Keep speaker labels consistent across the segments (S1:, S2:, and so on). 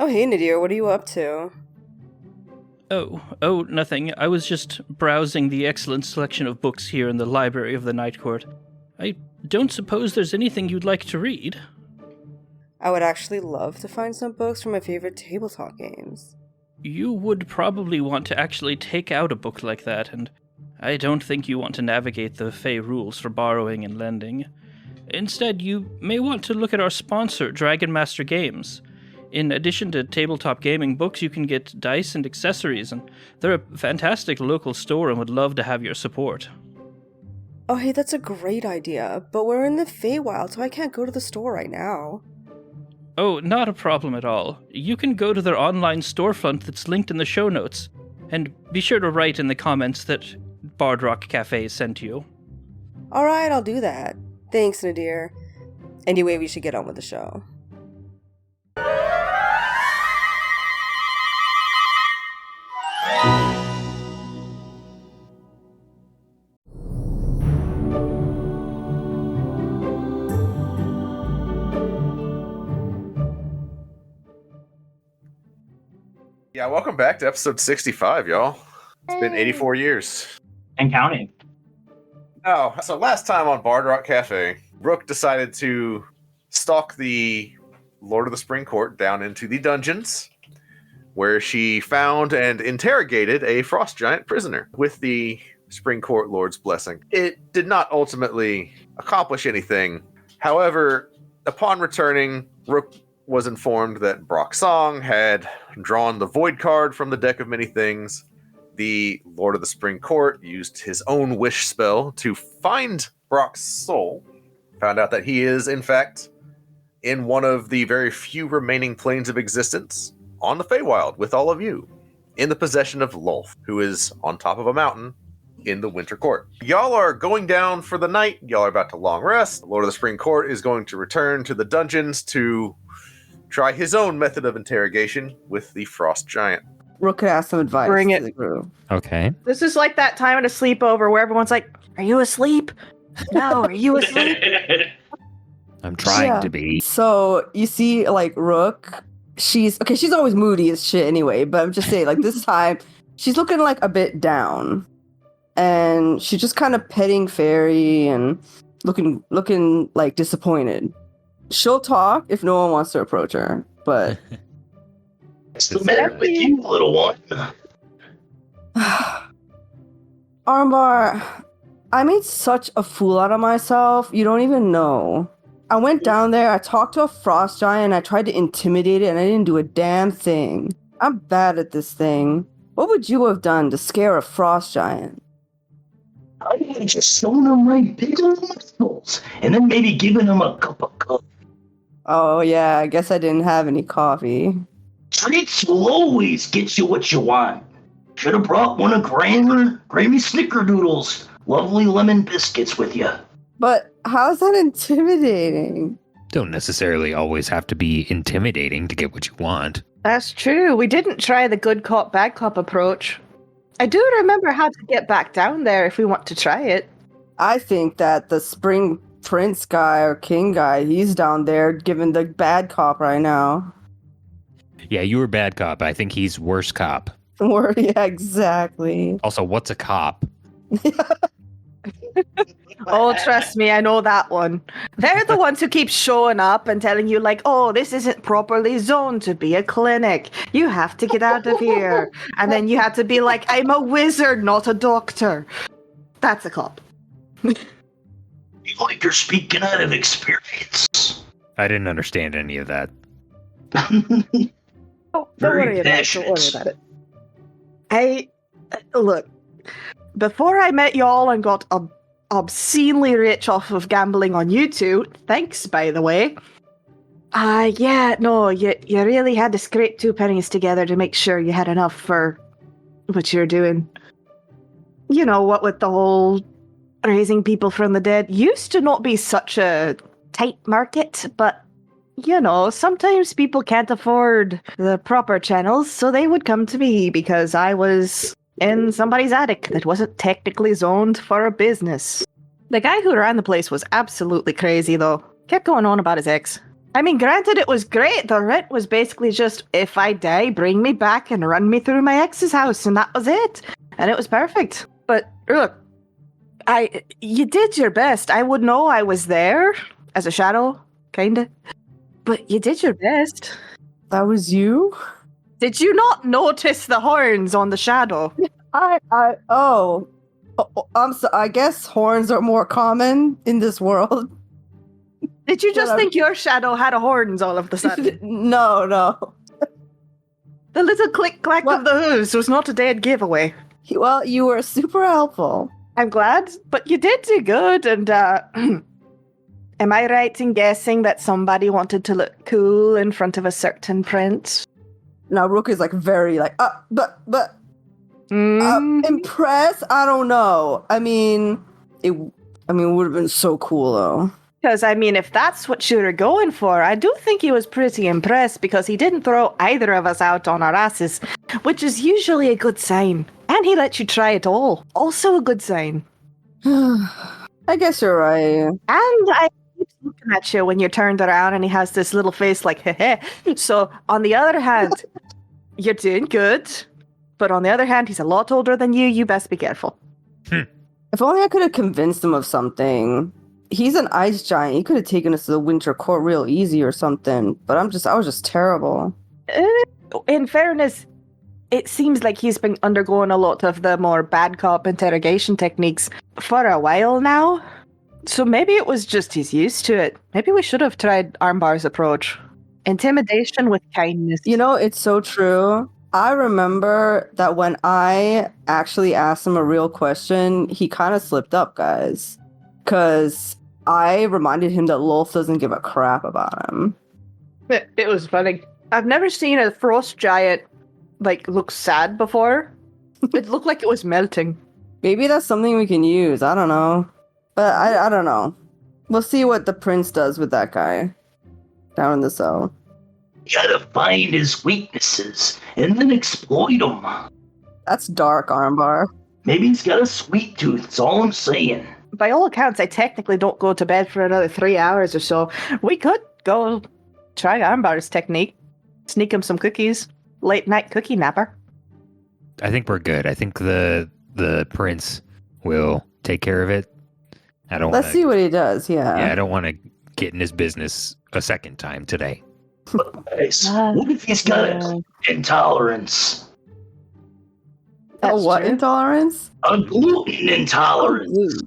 S1: Oh, hey, Nadir, what are you up to?
S2: Oh, nothing. I was just browsing the excellent selection of books here in the library of the Night Court. I don't suppose there's anything you'd like to read?
S1: I would actually love to find some books from my favorite tabletop games.
S2: You would probably want to actually take out a book like that, and I don't think you want to navigate the Fey rules for borrowing and lending. Instead, you may want to look at our sponsor, Dragon Master Games. In addition to tabletop gaming books, you can get dice and accessories, and they're a fantastic local store and would love to have your support.
S1: Oh, hey, that's a great idea, but we're in the Feywild, so I can't go to the store right now.
S2: Oh, not a problem at all. You can go to their online storefront that's linked in the show notes, and be sure to write in the comments that Bard Rock Cafe sent you.
S1: Alright, I'll do that. Thanks, Nadir. Anyway, we should get on with the show.
S3: Yeah, welcome back to episode 65, y'all. It's been 84 years.
S4: And counting.
S3: Oh, so last time on Bard Rock Cafe, Brooke decided to stalk the Lord of the Spring Court down into the dungeons, where she found and interrogated a frost giant prisoner with the Spring Court Lord's blessing. It did not ultimately accomplish anything. However, upon returning, Brooke was informed that Brock Song had drawn the Void card from the deck of many things. The Lord of the Spring Court used his own wish spell to find Brock's soul. Found out that he is, in fact, in one of the very few remaining planes of existence on the Feywild with all of you, in the possession of Lolth, who is on top of a mountain in the Winter Court. Y'all are going down for the night. Y'all are about to long rest. The Lord of the Spring Court is going to return to the dungeons to try his own method of interrogation with the Frost Giant.
S1: Rook could ask some advice.
S5: Bring it.
S1: To the group.
S5: Okay.
S6: This is like that time at a sleepover where everyone's like, "Are you asleep? No, are you asleep?"
S5: I'm trying
S1: Yeah.
S5: to be.
S1: So, you see, like, Rook, she's always moody as shit anyway, but I'm just saying, like, this time, she's looking, like, a bit down. And she's just kind of petting Fairy and looking, like, disappointed. She'll talk if no one wants to approach her, but...
S4: What's the matter with you, little one?
S1: Armbar, I made such a fool out of myself, you don't even know. I went down there, I talked to a frost giant, I tried to intimidate it, and I didn't do a damn thing. I'm bad at this thing. What would you have done to scare a frost giant?
S4: I would have just shown him right big old muscles, and then maybe given him a cup of coffee.
S1: Oh yeah, I guess I didn't have any coffee.
S4: Treats will always get you what you want. Should have brought one of Grammy Snickerdoodle's lovely lemon biscuits with you.
S1: But how's that intimidating?
S5: Don't necessarily always have to be intimidating to get what you want.
S6: That's true. We didn't try the good cop, bad cop approach. I do remember how to get back down there if we want to try it.
S1: I think that the Spring Prince guy or King guy, he's down there giving the bad cop right now.
S5: Yeah, you were bad cop. I think he's worse cop.
S1: Yeah, exactly.
S5: Also, what's a cop?
S6: Oh, trust me, I know that one. They're the ones who keep showing up and telling you, like, "Oh, this isn't properly zoned to be a clinic. You have to get out of here." And then you have to be like, "I'm a wizard, not a doctor." That's a cop.
S4: You like you're speaking out of experience.
S5: I didn't understand any of that.
S6: Oh, don't
S4: Very
S6: worry about it. Don't
S4: passionate.
S6: worry about it. Hey, look, before I met y'all and got obscenely rich off of gambling on you two, thanks, by the way. You really had to scrape 2 pennies together to make sure you had enough for what you're doing. You know, what with the whole raising people from the dead used to not be such a tight market, but you know, sometimes people can't afford the proper channels, so they would come to me because I was in somebody's attic that wasn't technically zoned for a business. The guy who ran the place was absolutely crazy, though. Kept going on about his ex. I mean, granted, it was great. The rent was basically just, if I die, bring me back and run me through my ex's house, and that was it. And it was perfect. But look, you did your best. I would know I was there as a shadow, kinda. But you did your best.
S1: That was you?
S6: Did you not notice the horns on the shadow?
S1: Oh, I guess horns are more common in this world.
S6: Did you just think your shadow had horns all of a sudden?
S1: No.
S6: The little click-clack of the hooves was not a dead giveaway.
S1: Well, you were super helpful.
S6: I'm glad, but you did do good, and am I right in guessing that somebody wanted to look cool in front of a certain prince?
S1: Now Rook is like very like, impressed? I don't know. I mean, it would have been so cool though.
S6: Because, I mean, if that's what you were going for, I do think he was pretty impressed because he didn't throw either of us out on our asses, which is usually a good sign. And he let you try it all. Also a good sign.
S1: I guess you're right.
S6: And I keep looking at you when you turned around and he has this little face like, heh. So, on the other hand, you're doing good. But on the other hand, he's a lot older than you. You best be careful.
S1: If only I could have convinced him of something. He's an ice giant. He could have taken us to the winter court real easy or something. But I was just terrible.
S6: In fairness, it seems like he's been undergoing a lot of the more bad cop interrogation techniques for a while now. So maybe it was just he's used to it. Maybe we should have tried Armbar's approach. Intimidation with kindness.
S1: You know, it's so true. I remember that when I actually asked him a real question, he kind of slipped up, guys. Because I reminded him that Lolth doesn't give a crap about him.
S6: It was funny. I've never seen a frost giant, look sad before. It looked like it was melting.
S1: Maybe that's something we can use. I don't know. But I don't know. We'll see what the prince does with that guy down in the cell.
S4: You gotta find his weaknesses and then exploit them.
S1: That's dark, Armbar.
S4: Maybe he's got a sweet tooth, that's all I'm saying.
S6: By all accounts, I technically don't go to bed for another 3 hours or so. We could go try Armbar's technique. Sneak him some cookies. Late night cookie napper.
S5: I think we're good. I think the prince will take care of it.
S1: Let's see what he does, yeah.
S5: Yeah, I don't want to get in his business a second time today.
S4: Nice. What if he's got intolerance?
S1: What intolerance?
S4: A gluten intolerance.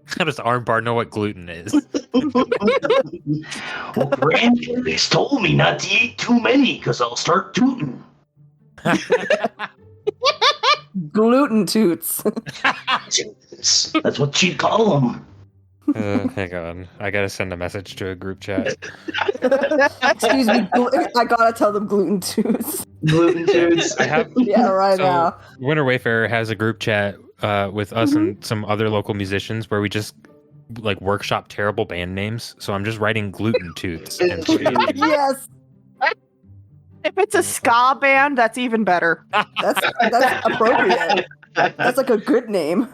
S5: How does Armbar know what gluten is?
S4: Well, grandparents told me not to eat too many because I'll start tooting.
S1: Gluten toots.
S4: That's what she'd call them.
S5: Hang on. I gotta send a message to a group chat.
S1: Excuse me, I gotta tell them gluten toots.
S4: Gluten toots.
S5: I have
S1: now.
S5: Winter Wayfarer has a group chat with us and some other local musicians where we just workshop terrible band names. So I'm just writing gluten toots. And
S1: Yes.
S6: If it's a ska band, that's even better.
S1: That's appropriate. That's like a good name.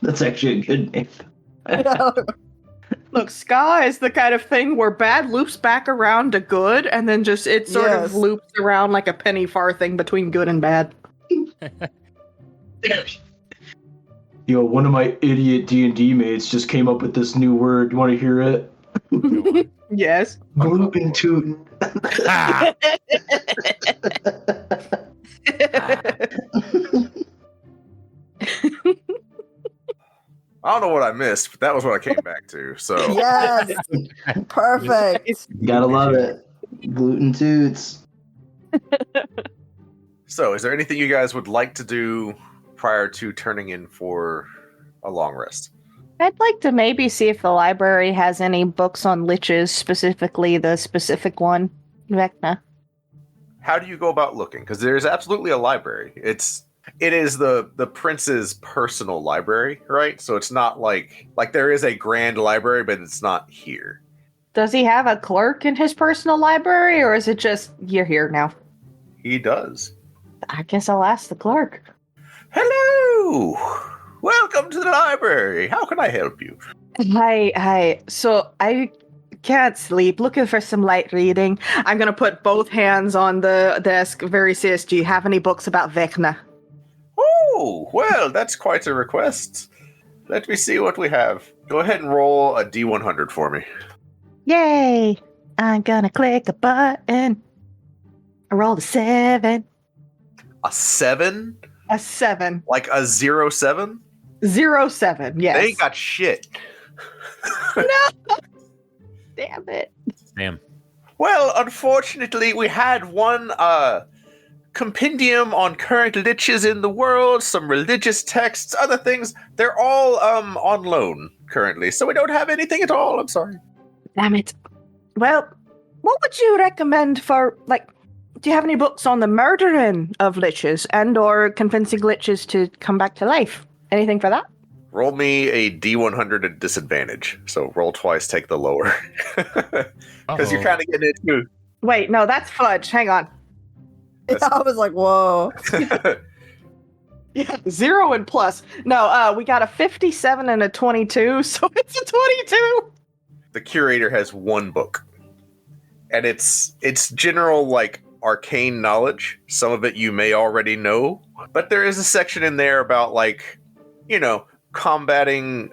S4: That's actually a good name.
S6: Look, ska is the kind of thing where bad loops back around to good, and then just it sort of loops around like a penny farthing between good and bad.
S7: Yo, one of my idiot D&D mates just came up with this new word. You want to hear it?
S6: Yes.
S4: Gluten tootin'.
S3: I don't know what I missed, but that was what I came back to. So
S1: Yes. Perfect.
S7: Gotta love it. Gluten toots.
S3: So, is there anything you guys would like to do prior to turning in for a long rest?
S6: I'd like to maybe see if the library has any books on liches, specifically the specific one, Vecna.
S3: How do you go about looking? Because there's absolutely a library. It is the prince's personal library, right? So it's not like there is a grand library, but it's not here.
S6: Does he have a clerk in his personal library, or is it just, you're here now?
S3: He does.
S6: I guess I'll ask the clerk.
S3: Hello! Welcome to the library. How can I help you?
S6: Hi. So I can't sleep. Looking for some light reading. I'm gonna put both hands on the desk. Very serious. Do you have any books about Vecna?
S3: Oh, well, that's quite a request. Let me see what we have. Go ahead and roll a D100 for me.
S6: Yay! I'm gonna click a button. I rolled a 7.
S3: A 7?
S6: A 7.
S3: Like a 07?
S6: 07. Yes.
S3: They ain't got shit.
S6: No. Damn it.
S5: Damn.
S3: Well, unfortunately, we had one compendium on current liches in the world, some religious texts, other things. They're all on loan currently, so we don't have anything at all. I'm sorry.
S6: Damn it. Well, what would you recommend for, like, do you have any books on the murdering of liches and or convincing liches to come back to life? Anything for that?
S3: Roll me a D100 at disadvantage. So roll twice, take the lower. Because you're kind of getting into...
S6: Wait, no, that's fudge. Hang on.
S1: I was like, whoa.
S6: Yeah, 0 and plus. No, we got a 57 and a 22, so it's a 22.
S3: The curator has one book. And it's general, like, arcane knowledge. Some of it you may already know. But there is a section in there about, like, you know, combating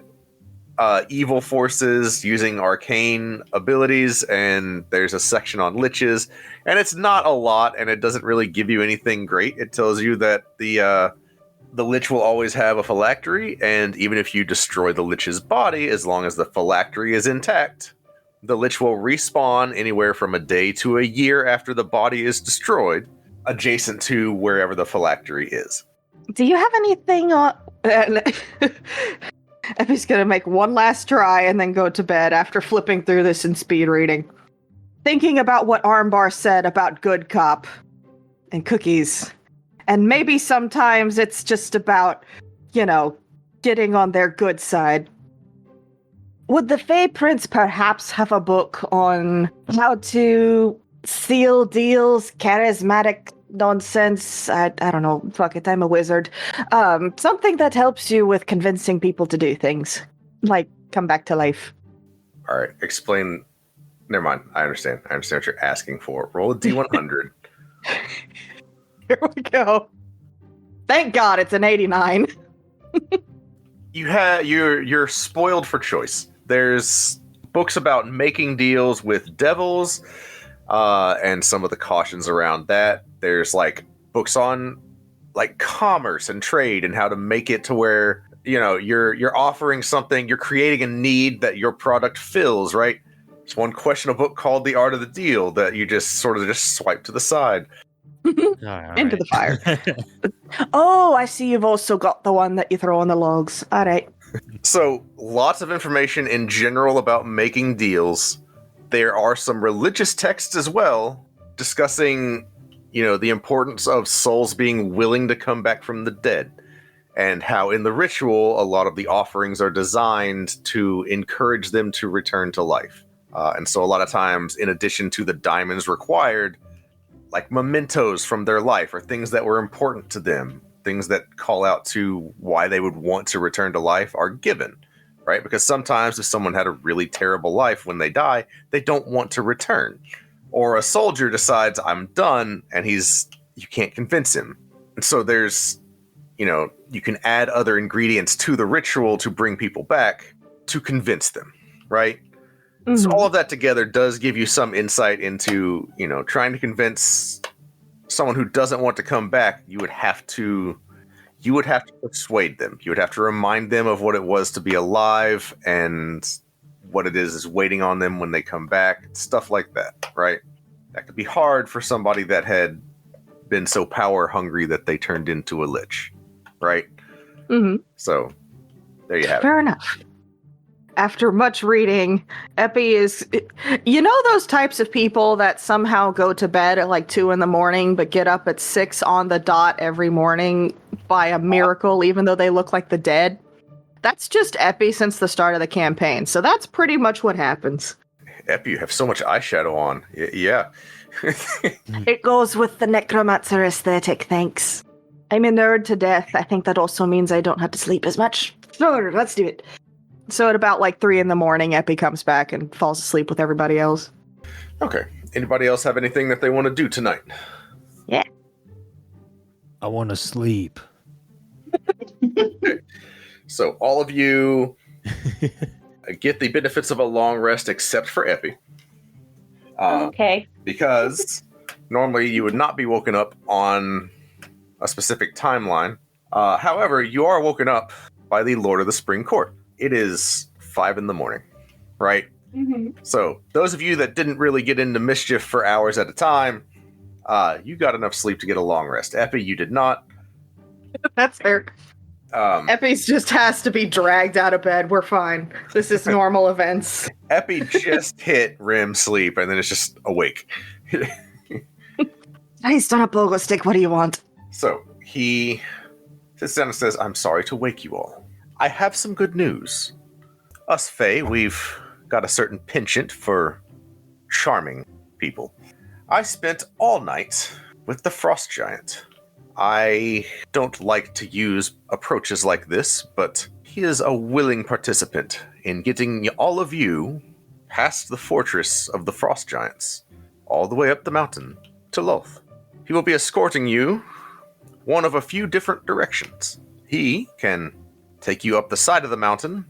S3: evil forces using arcane abilities, and there's a section on liches, and it's not a lot, and it doesn't really give you anything great. It tells you that the lich will always have a phylactery, and even if you destroy the lich's body, as long as the phylactery is intact, the lich will respawn anywhere from a day to a year after the body is destroyed, adjacent to wherever the phylactery is.
S6: Do you have anything on... Effie's gonna make one last try and then go to bed after flipping through this in speed reading. Thinking about what Armbar said about good cop and cookies. And maybe sometimes it's just about, you know, getting on their good side. Would the Fey Prince perhaps have a book on how to seal deals, charismatic nonsense? I don't know. Fuck it, I'm a wizard. Something that helps you with convincing people to do things. Like, come back to life.
S3: All right, explain. Never mind. I understand what you're asking for. Roll a D100.
S6: Here we go. Thank God it's an 89.
S3: You're spoiled for choice. There's books about making deals with devils, and some of the cautions around that. There's like books on like commerce and trade and how to make it to where, you know, you're offering something, you're creating a need that your product fills, right? There's one questionable book called The Art of the Deal that you just sort of just swipe to the side.
S6: Into the fire. Oh, I see you've also got the one that you throw on the logs. All right.
S3: So lots of information in general about making deals. There are some religious texts as well discussing, you know, the importance of souls being willing to come back from the dead, and how in the ritual, a lot of the offerings are designed to encourage them to return to life. And so a lot of times, in addition to the diamonds required, like mementos from their life or things that were important to them, things that call out to why they would want to return to life are given, right? Because sometimes if someone had a really terrible life when they die, they don't want to return. Or a soldier decides, I'm done, and you can't convince him. And so there's, you know, you can add other ingredients to the ritual to bring people back to convince them, right? Mm-hmm. So all of that together does give you some insight into, you know, trying to convince someone who doesn't want to come back. You would have to persuade them. You would have to remind them of what it was to be alive and what it is waiting on them when they come back, stuff like that, right? That could be hard for somebody that had been so power hungry that they turned into a lich, right?
S6: Mm-hmm.
S3: So there you have it.
S6: Fair enough. After much reading, Epi is, you know, those types of people that somehow go to bed at like 2 a.m. but get up at 6 on the dot every morning by a miracle, even though they look like the dead? That's just Epi since the start of the campaign. So that's pretty much what happens.
S3: Epi, you have so much eyeshadow on. Yeah.
S6: It goes with the necromancer aesthetic, thanks. I'm a nerd to death. I think that also means I don't have to sleep as much. Sure, let's do it. So at about like 3 a.m, Epi comes back and falls asleep with everybody else.
S3: Okay. Anybody else have anything that they want to do tonight?
S5: I want to sleep.
S3: So all of you get the benefits of a long rest except for Epi.
S8: Okay.
S3: Because normally you would not be woken up on a specific timeline. However, you are woken up by the Lord of the Spring Court. It is 5 a.m, right?
S8: Mm-hmm.
S3: So those of you that didn't really get into mischief for hours at a time, you got enough sleep to get a long rest. Epi, you did not.
S6: That's fair. Epi's just has to be dragged out of bed. We're fine. This is normal events.
S3: Epi just hit REM sleep and then it's just awake.
S6: Nice on a pogo stick. What do you want?
S3: So he sits down and says, I'm sorry to wake you all. I have some good news. Us Fae, we've got a certain penchant for charming people. I spent all night with the Frost Giant. I don't like to use approaches like this, but he is a willing participant in getting all of you past the fortress of the Frost Giants, all the way up the mountain to Loth. He will be escorting you one of a few different directions. He can take you up the side of the mountain,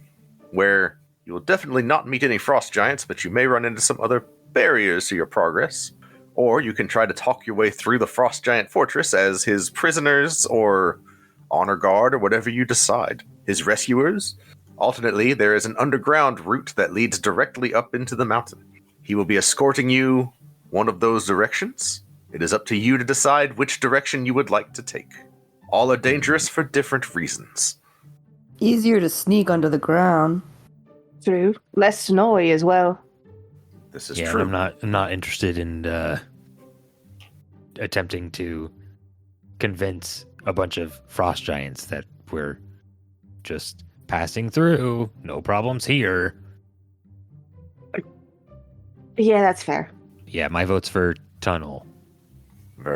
S3: where you will definitely not meet any Frost Giants, but you may run into some other barriers to your progress. Or you can try to talk your way through the Frost Giant Fortress as his prisoners or honor guard or whatever you decide. His rescuers. Alternately, there is an underground route that leads directly up into the mountain. He will be escorting you one of those directions. It is up to you to decide which direction you would like to take. All are dangerous for different reasons.
S1: Easier to sneak under the ground.
S6: True. Less snowy as well.
S3: This is
S5: Yeah,
S3: true.
S5: and I'm not interested in attempting to convince a bunch of frost giants that we're just passing through. No problems here.
S6: Yeah, that's fair.
S5: Yeah, my vote's for tunnel.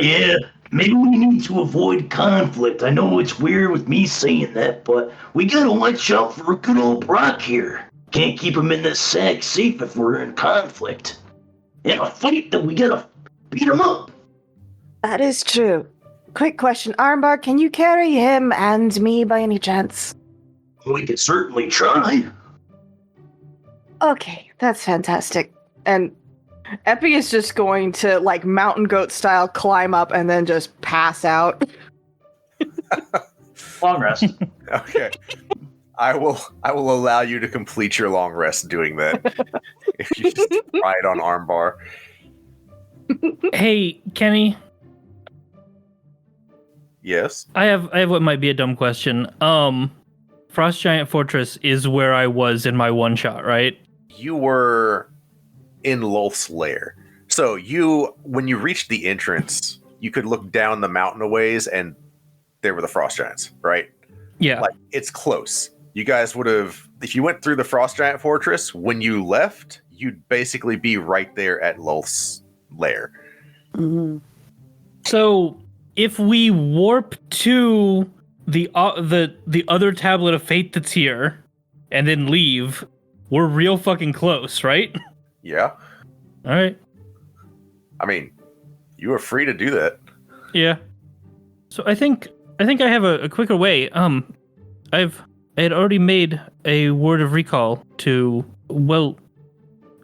S4: Yeah, maybe we need to avoid conflict. I know it's weird with me saying that, but we gotta watch out for good old Brock here. Can't keep him in this sack safe if we're in conflict. In a fight, then we gotta beat him up.
S6: That is true. Quick question, Armbar, can you carry him and me by any chance?
S4: We could certainly try.
S6: Okay, that's fantastic. And Epi is just going to, like, mountain goat style, climb up and then just pass out.
S4: Long rest.
S3: Okay. I will allow you to complete your long rest doing that. If you just ride on armbar.
S2: Hey, Kenny,
S3: Yes.
S2: I have what might be a dumb question. Frost Giant Fortress is where I was in my one shot, right?
S3: You were in Lolth's lair. So when you reached the entrance, you could look down the mountain a ways and there were the Frost Giants, right?
S2: Yeah.
S3: Like, it's close. You guys would have, if you went through the Frost Giant Fortress, when you left, you'd basically be right there at Lolth's lair.
S1: Mm-hmm.
S2: So if we warp to the other tablet of fate that's here and then leave, we're real fucking close, right?
S3: Yeah.
S2: All right.
S3: I mean, you are free to do that.
S2: Yeah. So I think I have a quicker way. I had already made a word of recall to, well,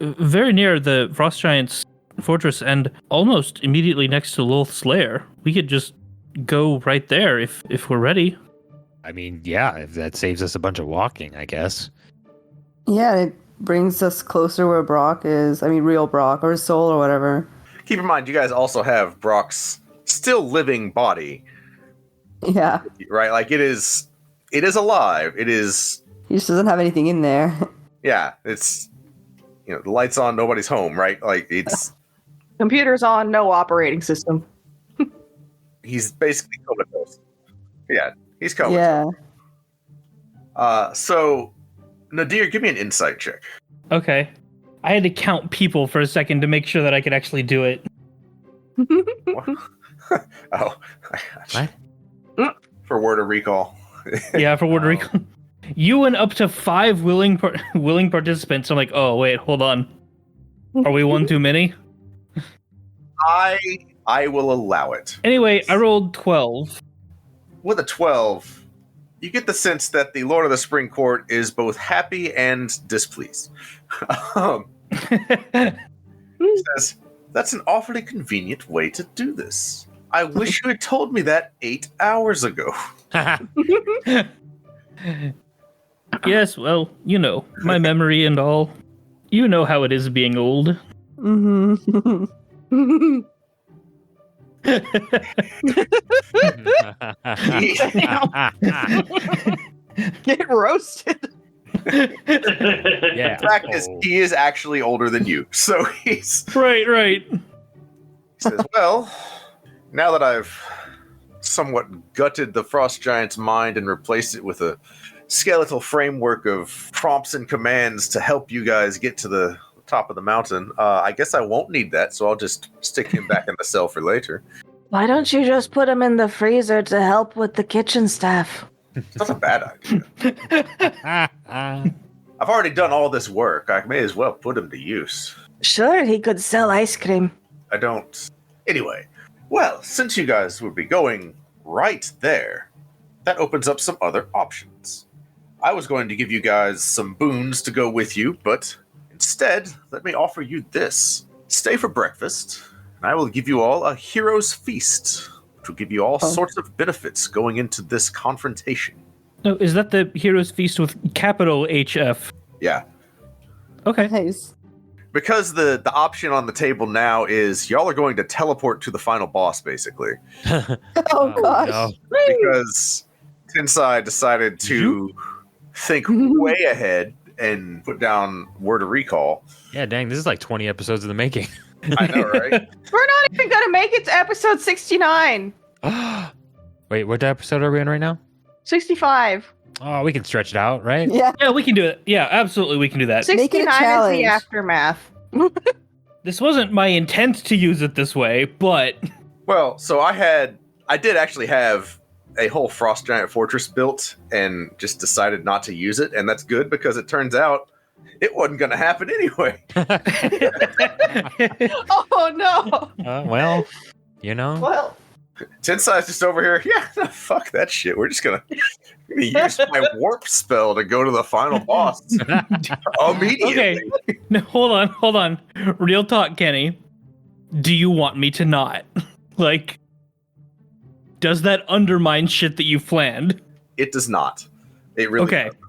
S2: very near the Frost Giant's fortress and almost immediately next to Lolth's lair. We could just go right there if we're ready.
S5: I mean, yeah, if that saves us a bunch of walking, I guess.
S1: Yeah, it brings us closer where Brock is. I mean, real Brock, or his soul, or whatever.
S3: Keep in mind, you guys also have Brock's still living body,
S1: Yeah,
S3: right? Like, it is alive. It is,
S1: he just doesn't have anything in there.
S3: yeah, it's, the light's on, nobody's home, right? Like, it's,
S6: Computer's on, no operating system.
S3: he's basically comatose. Yeah, he's comatose.
S1: Yeah.
S3: So, Nadir, give me an insight check.
S2: Okay. I had to count people for a second to make sure that I could actually do it.
S3: Oh,
S5: What?
S3: For word of recall.
S2: Yeah, for word of recall. You and up to 5 willing participants. I'm like, oh wait, hold on. Are we one too many?
S3: I will allow it.
S2: Anyway, I rolled 12.
S3: With a 12, you get the sense that the Lord of the Spring Court is both happy and displeased. He says, "That's an awfully convenient way to do this. I wish you had told me that 8 hours ago."
S2: Yes, well, you know, my memory and all. You know how it is being old.
S1: Mm-hmm. Get roasted.
S5: Yeah.
S3: The fact is, he is actually older than you. So he's...
S2: Right.
S3: He says, "Well, now that I've somewhat gutted the Frost Giant's mind and replaced it with a skeletal framework of prompts and commands to help you guys get to the top of the mountain, I guess I won't need that, so I'll just stick him back in the cell for later."
S6: Why don't you just put him in the freezer to help with the kitchen staff?
S3: It's not a bad idea. I've already done all this work. I may as well put him to use.
S6: Sure, he could sell ice cream.
S3: I don't... Anyway, well, since you guys would be going right there, that opens up some other options. I was going to give you guys some boons to go with you, but instead, let me offer you this. Stay for breakfast, and I will give you all a hero's feast, which will give you all sorts of benefits going into this confrontation.
S2: No, is that the Hero's Feast with capital HF?
S3: Yeah.
S2: Okay.
S1: Nice.
S3: Because the option on the table now is y'all are going to teleport to the final boss, basically.
S1: Oh gosh.
S5: no.
S3: Because Tensai decided to think way ahead and put down word of recall.
S5: Yeah, dang, this is like 20 episodes in the making.
S3: I know, right?
S6: We're not even gonna make it to episode 69.
S5: Wait, what episode are we in right now?
S6: 65.
S5: Oh, we can stretch it out, right?
S1: Yeah.
S2: Yeah, we can do it. Yeah, absolutely, we can do that.
S1: Make it a
S6: 69 is
S1: challenge.
S6: the aftermath.
S2: This wasn't my intent to use it this way, but
S3: Well, so I did actually have a whole Frost Giant Fortress built and just decided not to use it. And that's good because it turns out it wasn't going to happen anyway.
S6: Oh no.
S5: Well, you know.
S6: Well,
S3: Tensai's just over here. Yeah, fuck that shit. We're just going to use my warp spell to go to the final boss immediately.
S2: okay. No, hold on. Real talk, Kenny. Do you want me to not? Like, does that undermine shit that you planned?
S3: It does not. It really
S2: Okay.
S3: doesn't.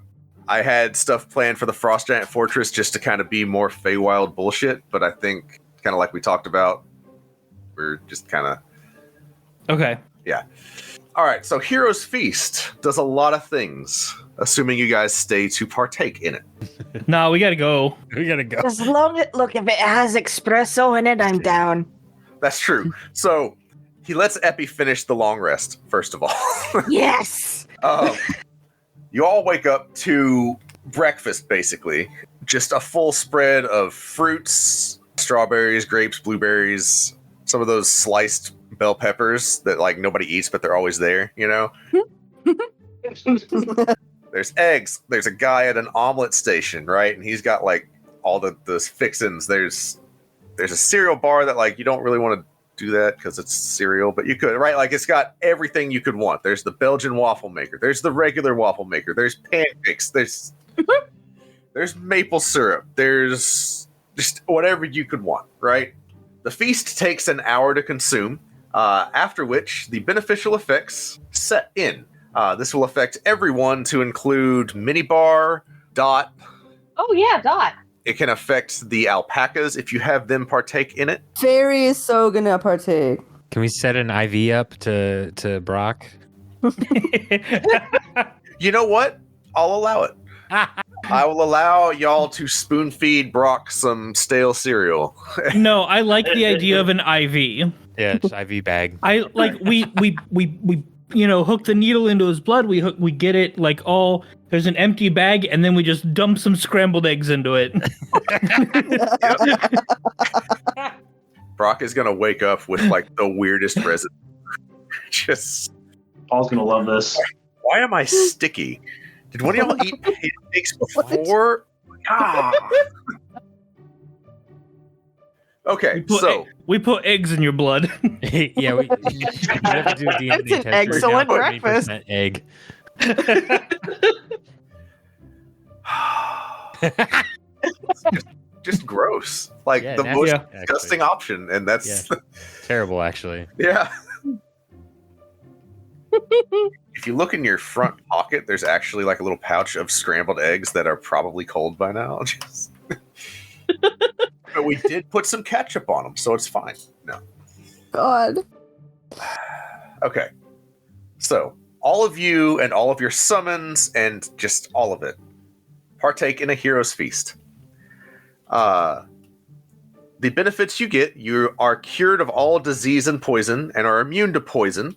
S3: I had stuff planned for the Frost Giant Fortress just to kind of be more Feywild bullshit, but I think, kind of like we talked about, we're just kind of...
S2: Okay.
S3: Yeah. All right, so Hero's Feast does a lot of things, assuming you guys stay to partake in it.
S2: Nah, we gotta go.
S5: We gotta go.
S6: as long as look, if it has espresso in it, I'm down.
S3: That's true. So he lets Epi finish the long rest, first of all.
S6: Yes.
S3: You all wake up to breakfast, basically. Just a full spread of fruits, strawberries, grapes, blueberries, some of those sliced bell peppers that like nobody eats, but they're always there, you know? There's eggs. There's a guy at an omelet station, right? And he's got like all the fixins. There's a cereal bar that like you don't really want to do that because it's cereal, but you could, right? Like it's got everything you could want. There's the Belgian waffle maker. There's the regular waffle maker. There's pancakes. There's maple syrup. There's just whatever you could want, right? The feast takes an hour to consume, after which the beneficial effects set in. This will affect everyone to include Minibar, Dot.
S8: Oh yeah, Dot.
S3: It can affect the alpacas if you have them partake in it.
S1: Fairy is so gonna partake.
S5: Can we set an IV up to Brock?
S3: You know what? I'll allow it. I will allow y'all to spoon feed Brock some stale cereal.
S2: No, I like the idea of an IV.
S5: Yeah, just IV bag.
S2: I like we hook the needle into his blood. We get it like all. There's an empty bag, and then we just dump some scrambled eggs into it.
S3: Brock is gonna wake up with like the weirdest residue. Just
S7: Paul's gonna love this.
S3: Why am I sticky? Did one of y'all eat pancakes before? Ah. Okay, so
S2: we put eggs in your blood.
S5: Yeah, we have to do a DNA
S6: It's an
S5: test.
S6: excellent
S5: We're
S6: breakfast.
S5: 20% egg.
S3: just gross. Like
S5: Yeah,
S3: the
S5: nasty,
S3: most
S5: actually.
S3: disgusting option, and that's
S5: Terrible, actually.
S3: yeah. If you look in your front pocket, there's actually like a little pouch of scrambled eggs that are probably cold by now. But we did put some ketchup on them, so it's fine. No.
S1: God.
S3: Okay. So, all of you and all of your summons and just all of it partake in a hero's feast. The benefits you get, you are cured of all disease and poison and are immune to poison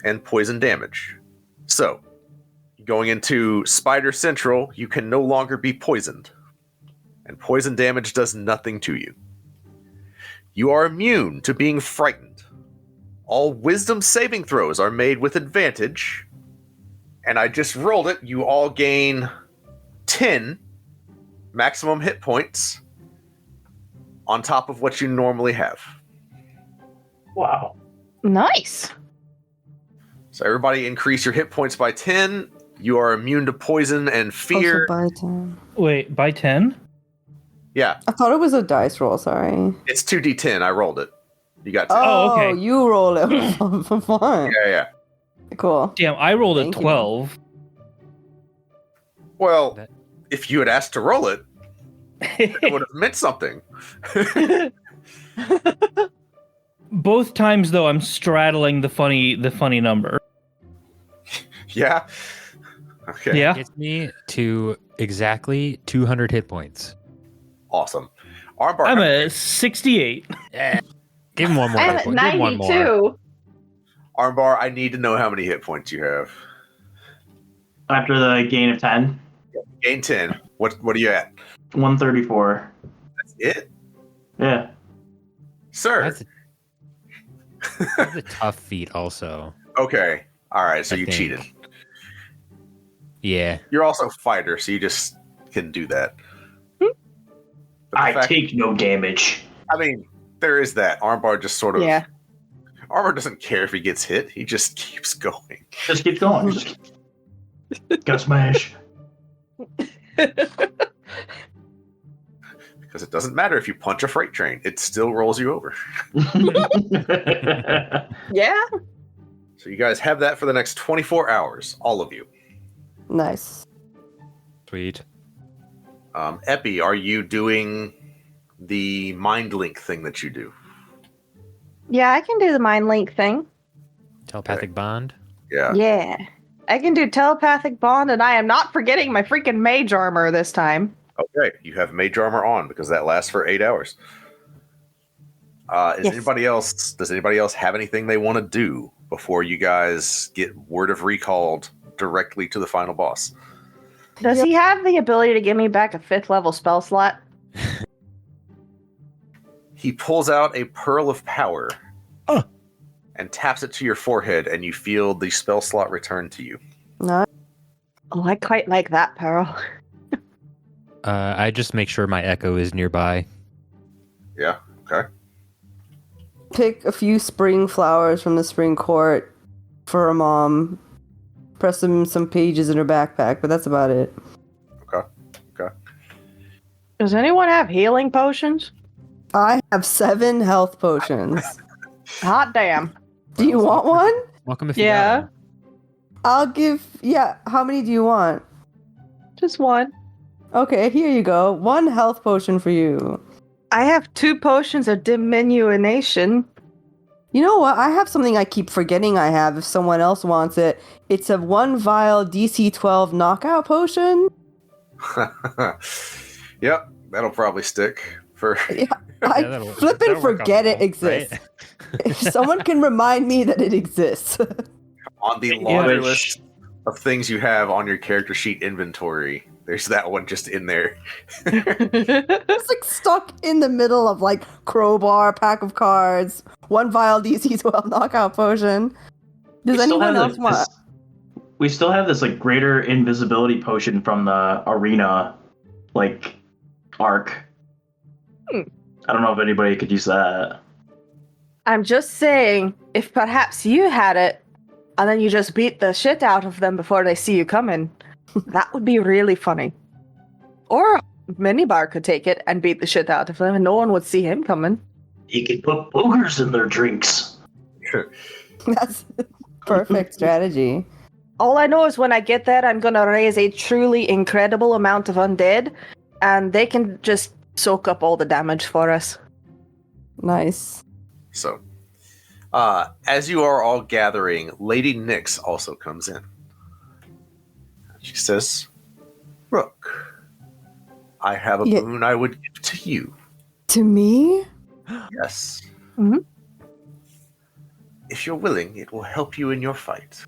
S3: and poison damage. So, going into Spider Central, you can no longer be poisoned. And poison damage does nothing to you. You are immune to being frightened. All wisdom saving throws are made with advantage. And I just rolled it. You all gain 10 maximum hit points on top of what you normally have.
S7: Wow.
S6: Nice.
S3: So everybody increase your hit points by 10. You are immune to poison and fear.
S1: Also by 10.
S2: Wait, by 10?
S3: Yeah,
S1: I thought it was a dice roll, sorry.
S3: it's 2d10. I rolled it. You got 10.
S2: Oh, okay.
S1: You roll it. Fine.
S3: Yeah.
S1: Cool.
S2: Damn, I rolled a
S1: Thank you.
S2: 12.
S3: Well,
S5: That-
S3: if you had asked to roll it, it would have meant something.
S2: Both times though, I'm straddling the funny number.
S3: Yeah. Okay.
S2: Yeah.
S5: Gets me to exactly 200 hit points.
S3: Awesome. Armbar.
S2: I'm at 68.
S5: Give him one more
S8: I'm
S5: hit
S8: at
S5: point. Give him one more.
S8: 92.
S3: Armbar, I need to know how many hit points you have.
S7: After the gain of 10,
S3: Gain 10. What are you at?
S7: 134.
S3: That's it?
S7: Yeah.
S3: Sir.
S5: That's a tough feat, also.
S3: Okay. All right, so
S5: I
S3: you
S5: think.
S3: cheated.
S5: Yeah.
S3: You're also a fighter, so you just can do that. But the
S4: I
S3: fact-
S4: take no damage.
S3: I mean, there is that. Armbar just sort of...
S6: Yeah.
S3: Armbar doesn't care if he gets hit. He just keeps going.
S7: Just keep going. Just gotta smash.
S3: Because it doesn't matter if you punch a freight train. It still rolls you over.
S6: Yeah.
S3: So you guys have that for the next 24 hours. All of you.
S1: Nice.
S5: Sweet.
S3: Epi, are you doing the mind link thing that you do?
S6: Yeah, I can do the mind link thing.
S5: Telepathic bond.
S3: Yeah.
S6: Yeah. I can do telepathic bond, and I am not forgetting my freaking mage armor this time.
S3: Okay, you have mage armor on because that lasts for 8 hours.
S6: Yes.
S3: Does anybody else have anything they want to do before you guys get word of recalled directly to the final boss?
S6: Does he have the ability to give me back a 5th level spell slot?
S3: He pulls out a pearl of power and taps it to your forehead, and you feel the spell slot return to you.
S1: Nice.
S6: Oh, I quite like that, Pearl.
S5: I just make sure my echo is nearby.
S3: Yeah, okay.
S1: Pick a few spring flowers from the spring court for her mom. Press some pages in her backpack, but that's about it.
S6: Does anyone have healing potions?
S1: I have 7 health potions.
S6: Hot damn.
S1: Do you want one?
S5: Welcome if you
S6: Yeah.
S5: got one.
S1: I'll give... Yeah, how many do you want?
S6: Just one.
S1: Okay, here you go. 1 health potion for you.
S6: I have 2 potions of diminution.
S1: You know what? I have something I keep forgetting I have if someone else wants it. It's a 1 vial DC 12 knockout potion.
S3: Yep, that'll probably stick for...
S1: I
S5: that'll
S1: flippin'
S5: work
S1: forget
S5: on
S1: it
S5: both,
S1: exists.
S5: right?
S1: If someone can remind me that it exists.
S3: On the laundry list of things you have on your character sheet inventory, there's that one just in there.
S1: It's like stuck in the middle of like crowbar, pack of cards, 1 vial DC 12 knockout potion. Does anyone else want?
S7: We still have this like greater invisibility potion from the arena, like arc. I don't know if anybody could use that.
S6: I'm just saying, if perhaps you had it, and then you just beat the shit out of them before they see you coming, that would be really funny. Or Minibar could take it and beat the shit out of them, and no one would see him coming.
S4: You could put boogers in their drinks.
S1: That's perfect strategy.
S6: All I know is when I get there, I'm gonna raise a truly incredible amount of undead, and they can just soak up all the damage for us.
S1: Nice.
S3: So, as you are all gathering, Lady Nyx also comes in. She says, Rook, I have a boon I would give to you.
S1: To me?
S3: Yes.
S6: Mm-hmm.
S3: If you're willing, it will help you in your fight.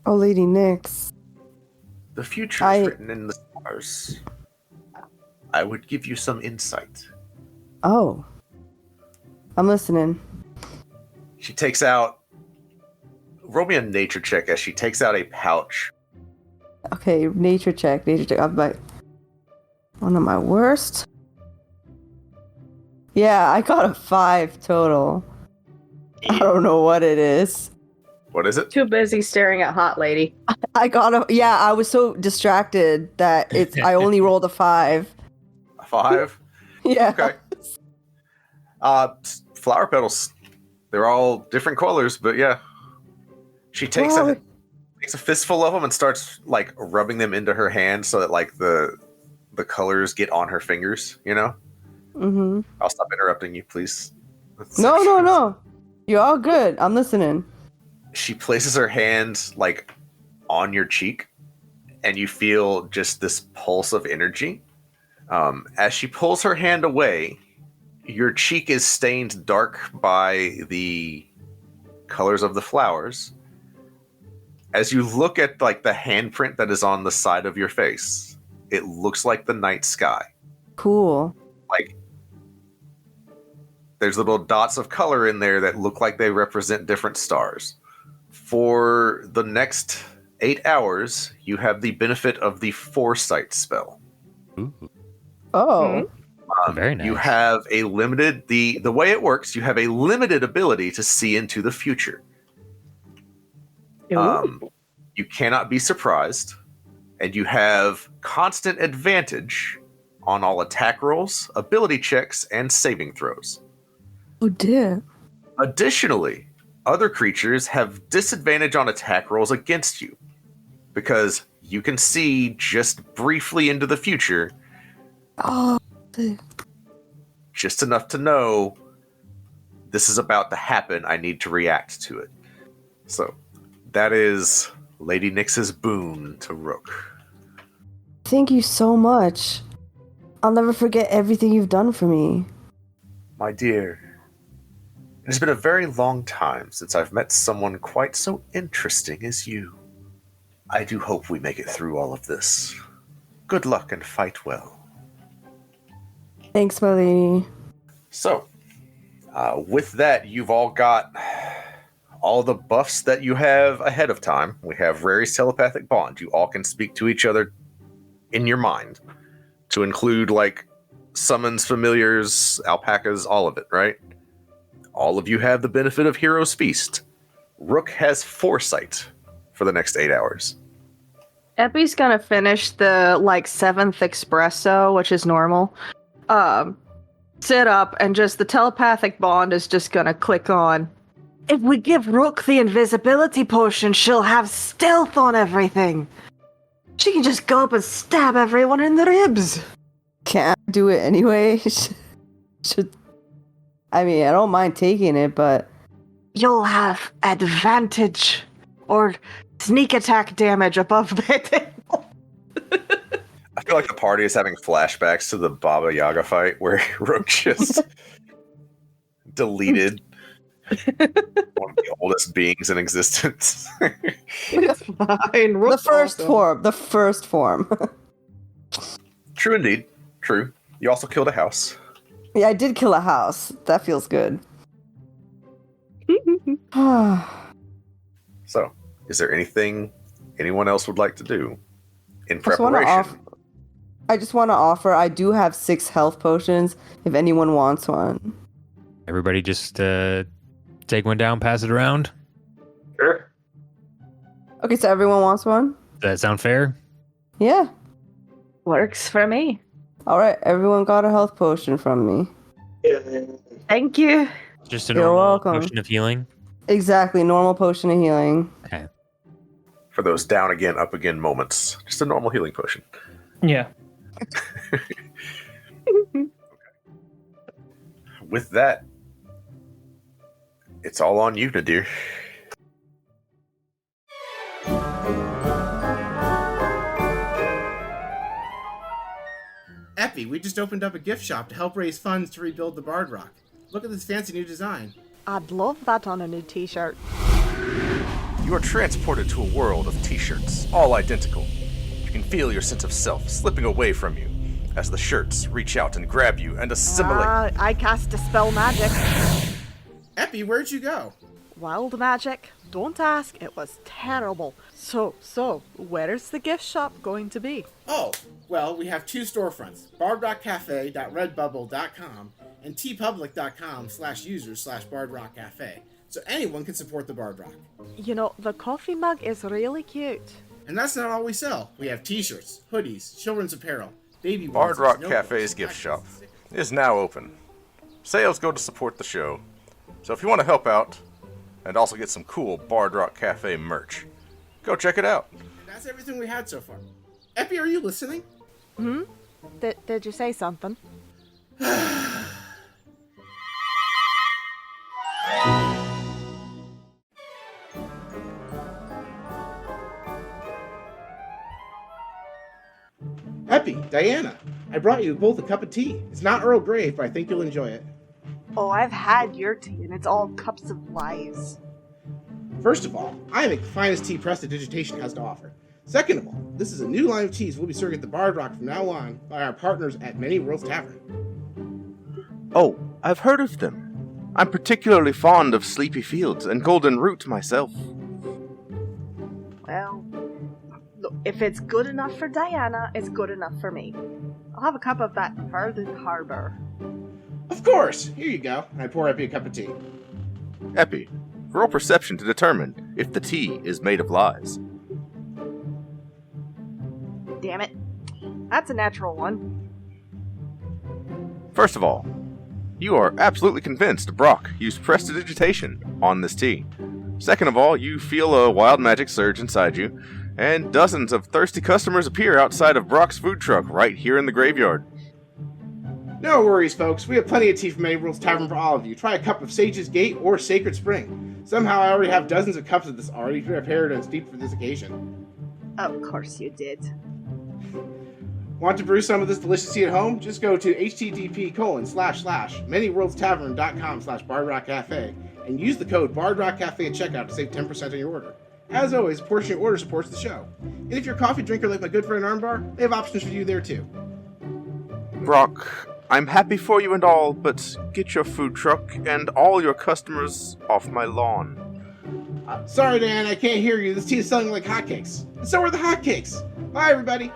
S1: Oh, Lady Nyx.
S3: The future is written in the stars. I would give you some insight.
S1: Oh. I'm listening.
S3: She takes out... Roll me a nature check as she takes out a pouch.
S1: Okay, nature check. I'm like... One of my worst. Yeah, I got a 5 total. I don't know what it is.
S3: What is it?
S8: Too busy staring at Hot Lady.
S1: I got a... Yeah, I was so distracted that I only rolled a 5.
S3: A 5?
S1: Yeah.
S3: Okay. Flower petals. They're all different colors, but yeah. She takes a fistful of them and starts like rubbing them into her hand so that like the colors get on her fingers, you know?
S1: Mm-hmm.
S3: I'll stop interrupting you, please.
S1: No. You're all good. I'm listening.
S3: She places her hand like on your cheek and you feel just this pulse of energy. As she pulls her hand away, your cheek is stained dark by the colors of the flowers. As you look at like the handprint that is on the side of your face, it looks like the night sky.
S1: Cool.
S3: Like there's little dots of color in there that look like they represent different stars. For the next 8 hours, you have the benefit of the Foresight spell.
S5: Ooh.
S1: Oh.
S5: Very nice.
S3: You have a limited... The way it works, you have a limited ability to see into the future. You cannot be surprised, and you have constant advantage on all attack rolls, ability checks, and saving throws.
S1: Oh, dear.
S3: Additionally, other creatures have disadvantage on attack rolls against you, because you can see just briefly into the future.
S1: Oh.
S3: Just enough to know this is about to happen. I need to react to it. So that is Lady Nyx's boon to Rook.
S1: Thank you so much. I'll never forget everything you've done for me.
S3: My dear, it has been a very long time since I've met someone quite so interesting as you. I do hope we make it through all of this. Good luck and fight well.
S1: Thanks, my lady.
S3: So, with that, you've all got all the buffs that you have ahead of time. We have Rary's telepathic bond. You all can speak to each other in your mind, to include like summons, familiars, alpacas, all of it, right? All of you have the benefit of Hero's Feast. Rook has Foresight for the next 8 hours.
S6: Epi's gonna finish the 7th espresso, which is normal. Sit up and just the telepathic bond is just gonna click on. If we give Rook the invisibility potion, she'll have stealth on everything. She can just go up and stab everyone in the ribs.
S1: Can't do it anyway. Should. I mean, I don't mind taking it, but
S6: You'll have advantage or sneak attack damage above the table.
S3: I feel like the party is having flashbacks to the Baba Yaga fight where Rook just deleted one of the oldest beings in existence.
S6: It's fine.
S1: the first form.
S3: True indeed. True. You also killed a house.
S1: Yeah, I did kill a house. That feels good.
S3: So, is there anything anyone else would like to do in
S1: I just wanna
S3: preparation?
S1: I just want to offer, I do have 6 health potions if anyone wants one.
S5: Everybody just take one down, pass it around.
S7: Sure.
S1: Okay, so everyone wants one?
S5: Does that sound fair?
S1: Yeah.
S6: Works for me.
S1: All right, everyone got a health potion from me.
S6: Thank you.
S5: Just a
S1: You're
S5: normal
S1: welcome.
S5: potion of healing.
S1: Exactly, normal potion of healing.
S5: Okay.
S3: For those down again, up again moments. Just a normal healing potion.
S2: Yeah.
S3: With that, it's all on you, Nadir.
S9: Epi, we just opened up a gift shop to help raise funds to rebuild the Bard Rock. Look at this fancy new design.
S6: I'd love that on a new t-shirt.
S3: You are transported to a world of t-shirts, all identical. You can feel your sense of self slipping away from you as the shirts reach out and grab you and assimilate.
S6: I cast Dispel Magic.
S9: Epi, where'd you go?
S6: Wild magic. Don't ask, it was terrible. So, where's the gift shop going to be?
S9: Oh, well, we have 2 storefronts, bardrockcafe.redbubble.com and tpublic.com/users/bardrockcafe. So anyone can support the Bard Rock.
S6: You know, the coffee mug is really cute.
S9: And that's not all we sell. We have t-shirts, hoodies, children's apparel, baby
S3: Bard
S9: onesies,
S3: Rock
S9: notebooks,
S3: Cafe's gift shop
S9: stickers.
S3: is now open. Sales go to support the show. So if you want to help out and also get some cool Bard Rock Cafe merch, go check it out.
S9: And that's everything we had so far. Epi, are you listening?
S6: Did you say something?
S9: Epi, Diana, I brought you both a cup of tea. It's not Earl Grey, but I think you'll enjoy it.
S6: Oh, I've had your tea, and it's all cups of lies.
S9: First of all, I make the finest tea prestidigitation has to offer. Second of all, this is a new line of teas we'll be serving at the Bard Rock from now on by our partners at Many Worlds Tavern.
S10: Oh, I've heard of them. I'm particularly fond of Sleepy Fields and Golden Root myself.
S6: Well, look, if it's good enough for Diana, it's good enough for me. I'll have a cup of that Verdant Harbor.
S9: Of course! Here you go. And I pour Epi a cup of tea.
S10: Epi, roll perception to determine if the tea is made of lies.
S6: Damn it. That's a natural one.
S10: First of all, you are absolutely convinced Brock used prestidigitation on this tea. Second of all, you feel a wild magic surge inside you, and dozens of thirsty customers appear outside of Brock's food truck right here in the graveyard.
S9: No worries, folks. We have plenty of tea from Many Worlds Tavern for all of you. Try a cup of Sage's Gate or Sacred Spring. Somehow I already have dozens of cups of this already prepared and steeped for this occasion.
S6: Of course you did.
S9: Want to brew some of this delicious tea at home? Just go to http://manyworldstavern.com/bardrockcafe and use the code bardrockcafe at checkout to save 10% on your order. As always, a portion of your order supports the show. And if you're a coffee drinker like my good friend Armbar, they have options for you there too.
S10: Brock, I'm happy for you and all, but get your food truck and all your customers off my lawn.
S9: Sorry, Dan, I can't hear you. This tea is selling like hotcakes. And so are the hotcakes. Bye, everybody.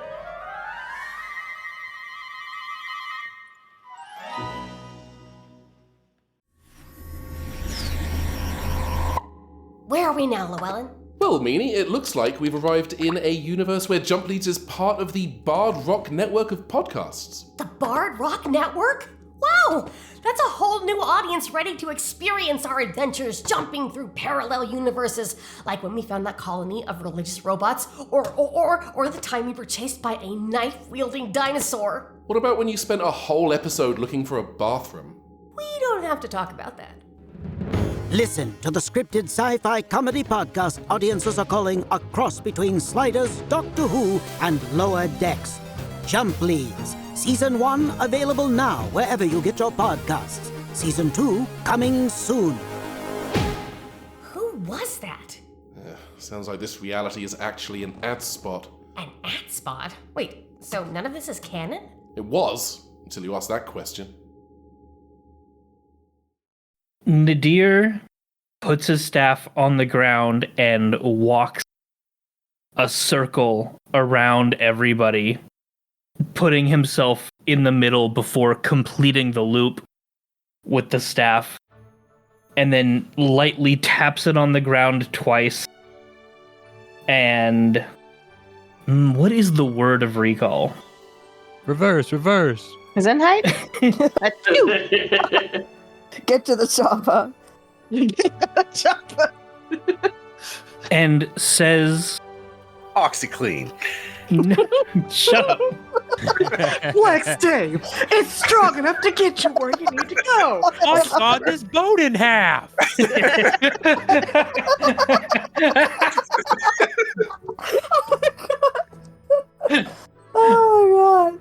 S11: Where are we now, Llewellyn?
S12: Well, Meanie, it looks like we've arrived in a universe where Jump Leads is part of the Bard Rock network of podcasts.
S11: The Bard Rock Network? Wow! That's a whole new audience ready to experience our adventures jumping through parallel universes, like when we found that colony of religious robots, or the time we were chased by a knife-wielding dinosaur.
S12: What about when you spent a whole episode looking for a bathroom?
S11: We don't have to talk about that.
S13: Listen to the scripted sci-fi comedy podcast audiences are calling a cross between Sliders, Doctor Who, and Lower Decks. Jump Leads. Season 1 available now wherever you get your podcasts. Season 2 coming soon.
S11: Who was that?
S12: Sounds like this reality is actually an ad spot.
S11: An ad spot? Wait, so none of this is canon?
S12: It was, until you asked that question.
S2: Nadir puts his staff on the ground and walks a circle around everybody, putting himself in the middle before completing the loop with the staff, and then lightly taps it on the ground twice. And what is the word of recall?
S5: Reverse.
S6: Gesundheit?
S1: Get to the chopper.
S2: And says,
S3: OxyClean.
S2: Shut up.
S6: Flex tape. It's strong enough to get you where you need to go.
S5: I sawed this boat in half.
S1: Oh my god.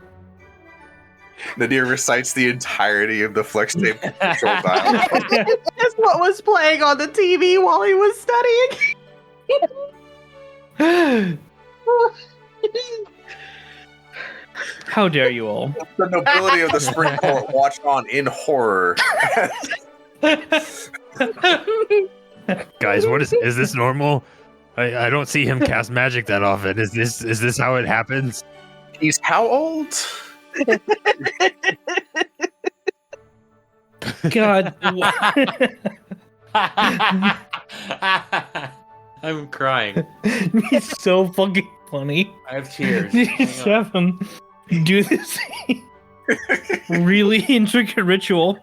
S3: Nadir recites the entirety of the flex tape control dial.
S6: That's what was playing on the TV while he was studying.
S2: How dare you all?
S3: The nobility of the Spring Court watched on in horror.
S5: Guys, is this normal? I don't see him cast magic that often. Is this how it happens?
S3: He's how old?
S2: God.
S5: I'm crying.
S2: He's so fucking funny.
S5: I have tears.
S2: You just have him do this really intricate ritual,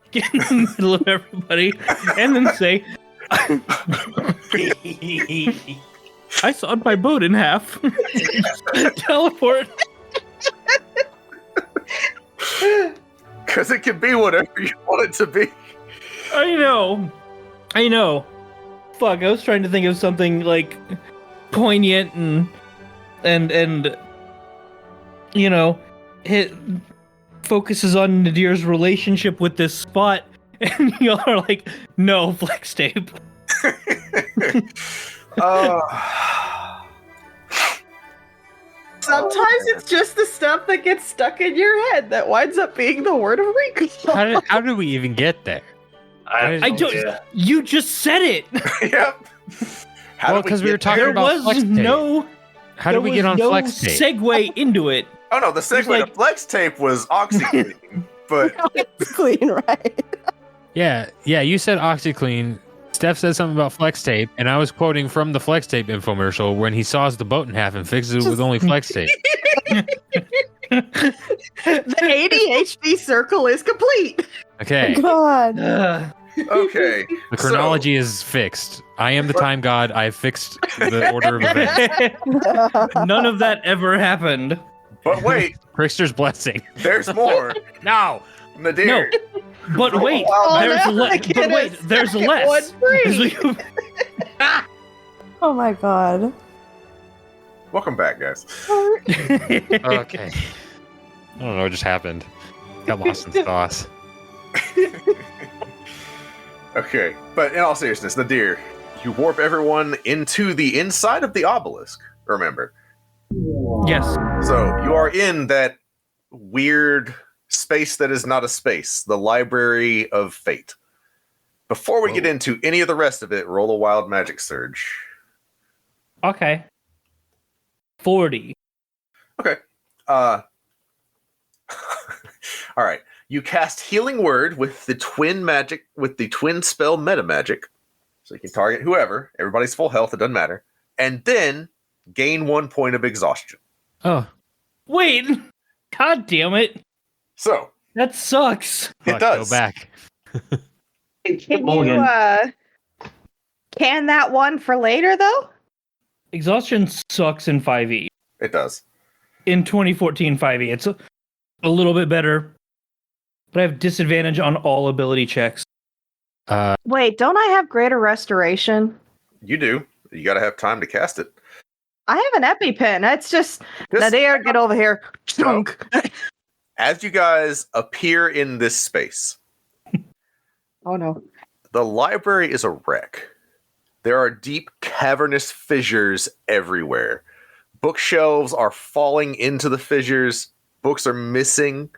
S2: get in the middle of everybody, and then say, I sawed my boat in half. Teleport.
S3: Because it can be whatever you want it to be.
S2: I know. Fuck, I was trying to think of something like poignant and you know, it focuses on Nadir's relationship with this spot, and y'all are like, no, flex tape.
S6: Sometimes it's just the stuff that gets stuck in your head that winds up being the word of recall.
S5: How did we even get there?
S2: I don't. You just said it.
S3: Yep.
S5: Well, because we were talking
S2: there
S5: about
S2: was
S5: flex tape.
S2: no.
S5: How did we get on
S2: no
S5: flex tape?
S2: Segue into it.
S3: Oh no, the segue to flex tape was OxyClean, but
S1: It's clean, right?
S5: Yeah, you said OxyClean. Steph said something about flex tape, and I was quoting from the flex tape infomercial when he saws the boat in half and fixes it with only flex tape.
S6: The ADHD circle is complete.
S5: Okay,
S1: God.
S3: okay.
S5: the chronology is fixed. I am the time god. I fixed the order of events.
S2: None of that ever happened.
S3: But wait,
S5: Trickster's blessing.
S3: there's more.
S5: No.
S3: Nadir.
S2: No. But wait, there's less.
S1: Oh my god.
S3: Welcome back, guys.
S5: Okay. I don't know what just happened. Got lost in sauce.
S3: Okay, but in all seriousness, Nadir, you warp everyone into the inside of the obelisk, remember?
S2: Yes.
S3: So you are in that weird space that is not a space, the Library of Fate. Before we get into any of the rest of it, roll a wild magic surge.
S2: Okay. 40.
S3: Okay. All right. You cast Healing Word with the twin spell Meta Magic. So you can target whoever. Everybody's full health, it doesn't matter. And then gain 1 point of exhaustion.
S5: Oh.
S2: Wait. God damn it.
S3: So.
S2: That sucks.
S3: It does.
S5: Go back.
S6: Can you can that one for later though?
S2: Exhaustion sucks in 5e.
S3: It does.
S2: In 2014 5e, it's a little bit better, but I have disadvantage on all ability checks.
S6: Wait, don't I have greater restoration?
S3: You do. You got to have time to cast it.
S6: I have an EpiPen. It's just Nadir, get over here. Chunk.
S3: As you guys appear in this space,
S6: Oh no.
S3: the library is a wreck. There are deep, cavernous fissures everywhere. Bookshelves are falling into the fissures. Books are missing.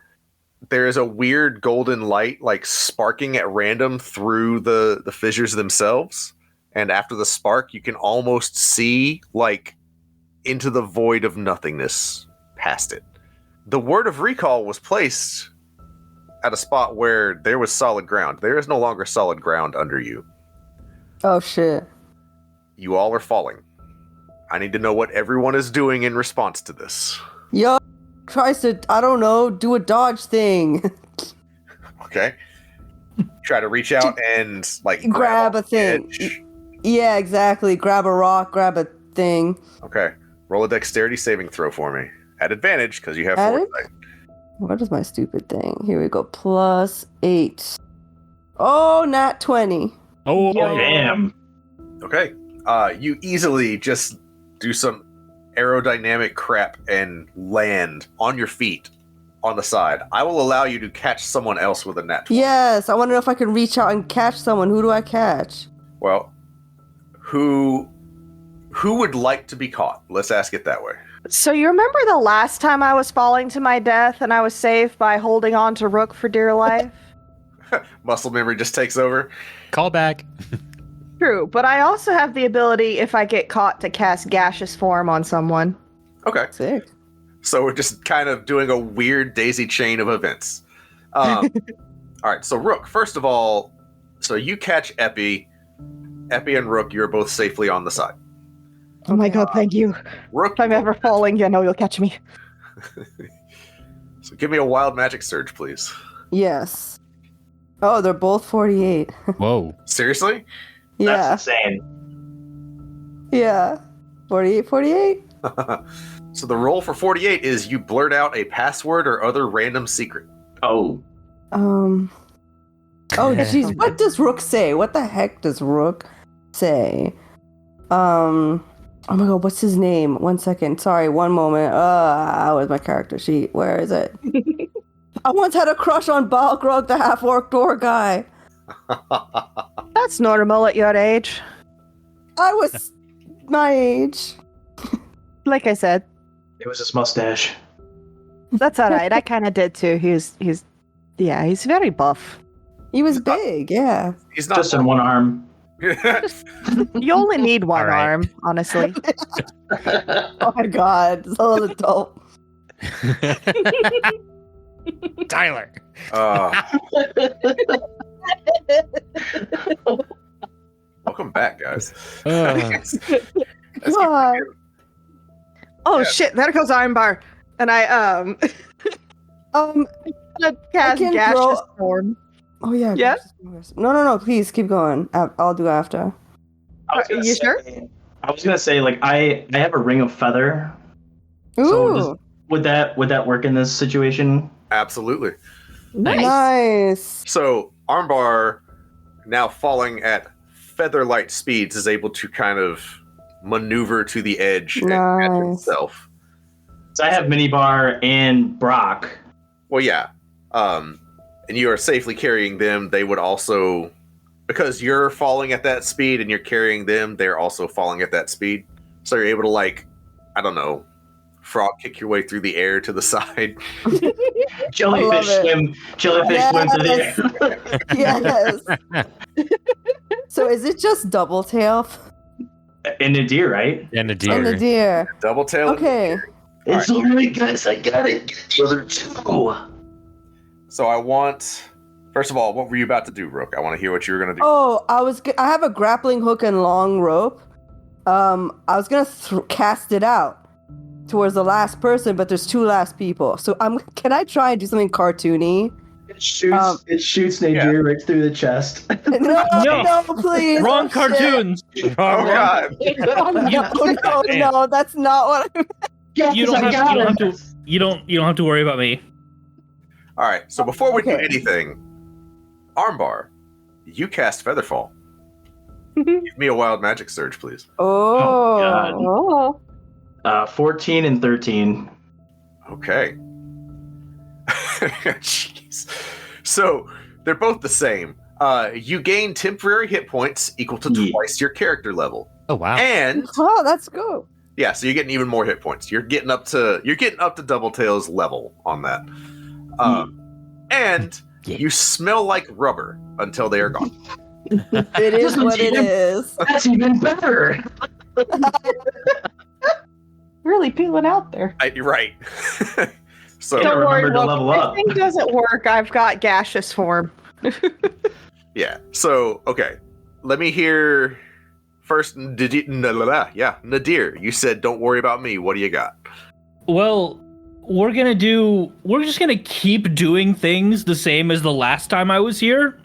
S3: there is a weird golden light like sparking at random through the fissures themselves. And after the spark, you can almost see like into the void of nothingness past it. The word of recall was placed at a spot where there was solid ground. There is no longer solid ground under you.
S1: Oh shit.
S3: You all are falling. I need to know what everyone is doing in response to this.
S1: Yo, tries to, I don't know, do a dodge thing.
S3: Okay. Try to reach out and like
S1: grab a thing. Yeah, exactly. Grab a rock, grab a thing.
S3: Okay. Roll a dexterity saving throw for me. At advantage, because you have
S1: Advantage?
S3: foresight.
S1: What is my stupid thing? Here we go. +8. Oh, nat 20.
S5: Oh,
S7: Damn.
S3: Okay. You easily just do some aerodynamic crap and land on your feet on the side. I will allow you to catch someone else with a nat 20.
S1: Yes, I want to know if I can reach out and catch someone. Who do I catch?
S3: Well, who would like to be caught? Let's ask it that way.
S6: So you remember the last time I was falling to my death and I was saved by holding on to Rook for dear life?
S3: Muscle memory just takes over.
S5: Call back.
S6: True, but I also have the ability, if I get caught, to cast gaseous form on someone.
S3: Okay.
S1: Sick.
S3: So we're just kind of doing a weird daisy chain of events. All right, so Rook, first of all, so you catch Epi. Epi and Rook, you're both safely on the side.
S6: Oh my god, thank you.
S3: Rook,
S6: If I'm ever falling, you know you'll catch me.
S3: So give me a wild magic surge, please.
S1: Yes. Oh, they're both 48.
S5: Whoa.
S3: Seriously?
S1: Yeah.
S7: That's insane.
S1: Yeah. 48.
S3: So the roll for 48 is you blurt out a password or other random secret.
S7: Oh.
S1: Oh, jeez. What does Rook say? What the heck does Rook say? Oh my god, what's his name? 1 second. Sorry, one moment. Where's my character sheet? Where is it? I once had a crush on Balgrog, the half-orc door guy.
S6: That's normal at your age.
S1: I was my age.
S6: Like I said,
S7: It was his mustache.
S6: that's alright. I kind of did too. He's very buff.
S1: He was big, yeah.
S3: He's not
S7: Just in one arm.
S6: You only need one
S5: All right.
S6: arm, honestly.
S1: Oh my god, it's a little adult.
S5: Tyler.
S3: Welcome back, guys.
S5: Uh,
S1: God.
S6: Oh
S3: Yeah.
S6: shit, there goes Armbar. And I cast
S1: can
S6: gaseous
S1: throw-
S6: form.
S1: Oh yeah.
S6: Yeah?
S1: No, please keep going. I'll do after.
S6: You sure?
S7: I was gonna say, like, I have a ring of feather.
S1: Ooh,
S7: So would that work in this situation?
S3: Absolutely.
S1: nice.
S3: So Armbar, now falling at feather-light speeds, is able to kind of maneuver to the edge and catch
S1: Nice.
S3: himself.
S7: So I have Minibar and Brock.
S3: Well, yeah. And you are safely carrying them. They would also, because you're falling at that speed and you're carrying them, they're also falling at that speed. So you're able to, like, I don't know, frog kick your way through the air to the side.
S7: Jellyfish
S1: it.
S7: swim. Jellyfish swim to the air.
S1: Yes. So is it just double tail
S7: And a deer, right?
S5: and a
S1: and
S5: deer.
S1: the deer?
S3: Double tail.
S1: Okay.
S4: It's alright, guys. I got it. Get the other two.
S3: So I want, first of all, what were you about to do, Rook? I want to hear what you were going to do.
S1: Oh, I have a grappling hook and long rope. I was gonna cast it out towards the last person, but there's two last people. So can I try and do something cartoony?
S7: It shoots Nadir right through the chest.
S1: No, please.
S2: Wrong
S1: Oh, shit.
S2: cartoons.
S3: Oh, God.
S1: No, that's not what I
S2: You don't have to worry about me.
S3: All right, so before we do
S1: Okay.
S3: anything, Armbar, you cast Featherfall. Give me a wild magic surge, please.
S1: Oh.
S6: Oh.
S7: 14 and 13.
S3: Okay. Jeez. So they're both the same. You gain temporary hit points equal to
S7: Yeah.
S3: twice your character level,
S5: Oh wow.
S3: and
S1: Oh, that's good.
S3: yeah, so you're getting even more hit points. You're getting up to Double Tail's level on that. and you smell like rubber until they are gone.
S1: It is what it is.
S4: That's even better.
S6: Really peeling out there.
S3: You're right. So
S6: Don't worry,
S7: remember to
S6: look,
S7: level
S6: if
S7: up.
S6: this thing doesn't work, I've got gaseous form.
S3: yeah. So okay, let me hear first. Nadir, you said don't worry about me. What do you got?
S2: Well, we're just gonna keep doing things the same as the last time I was here.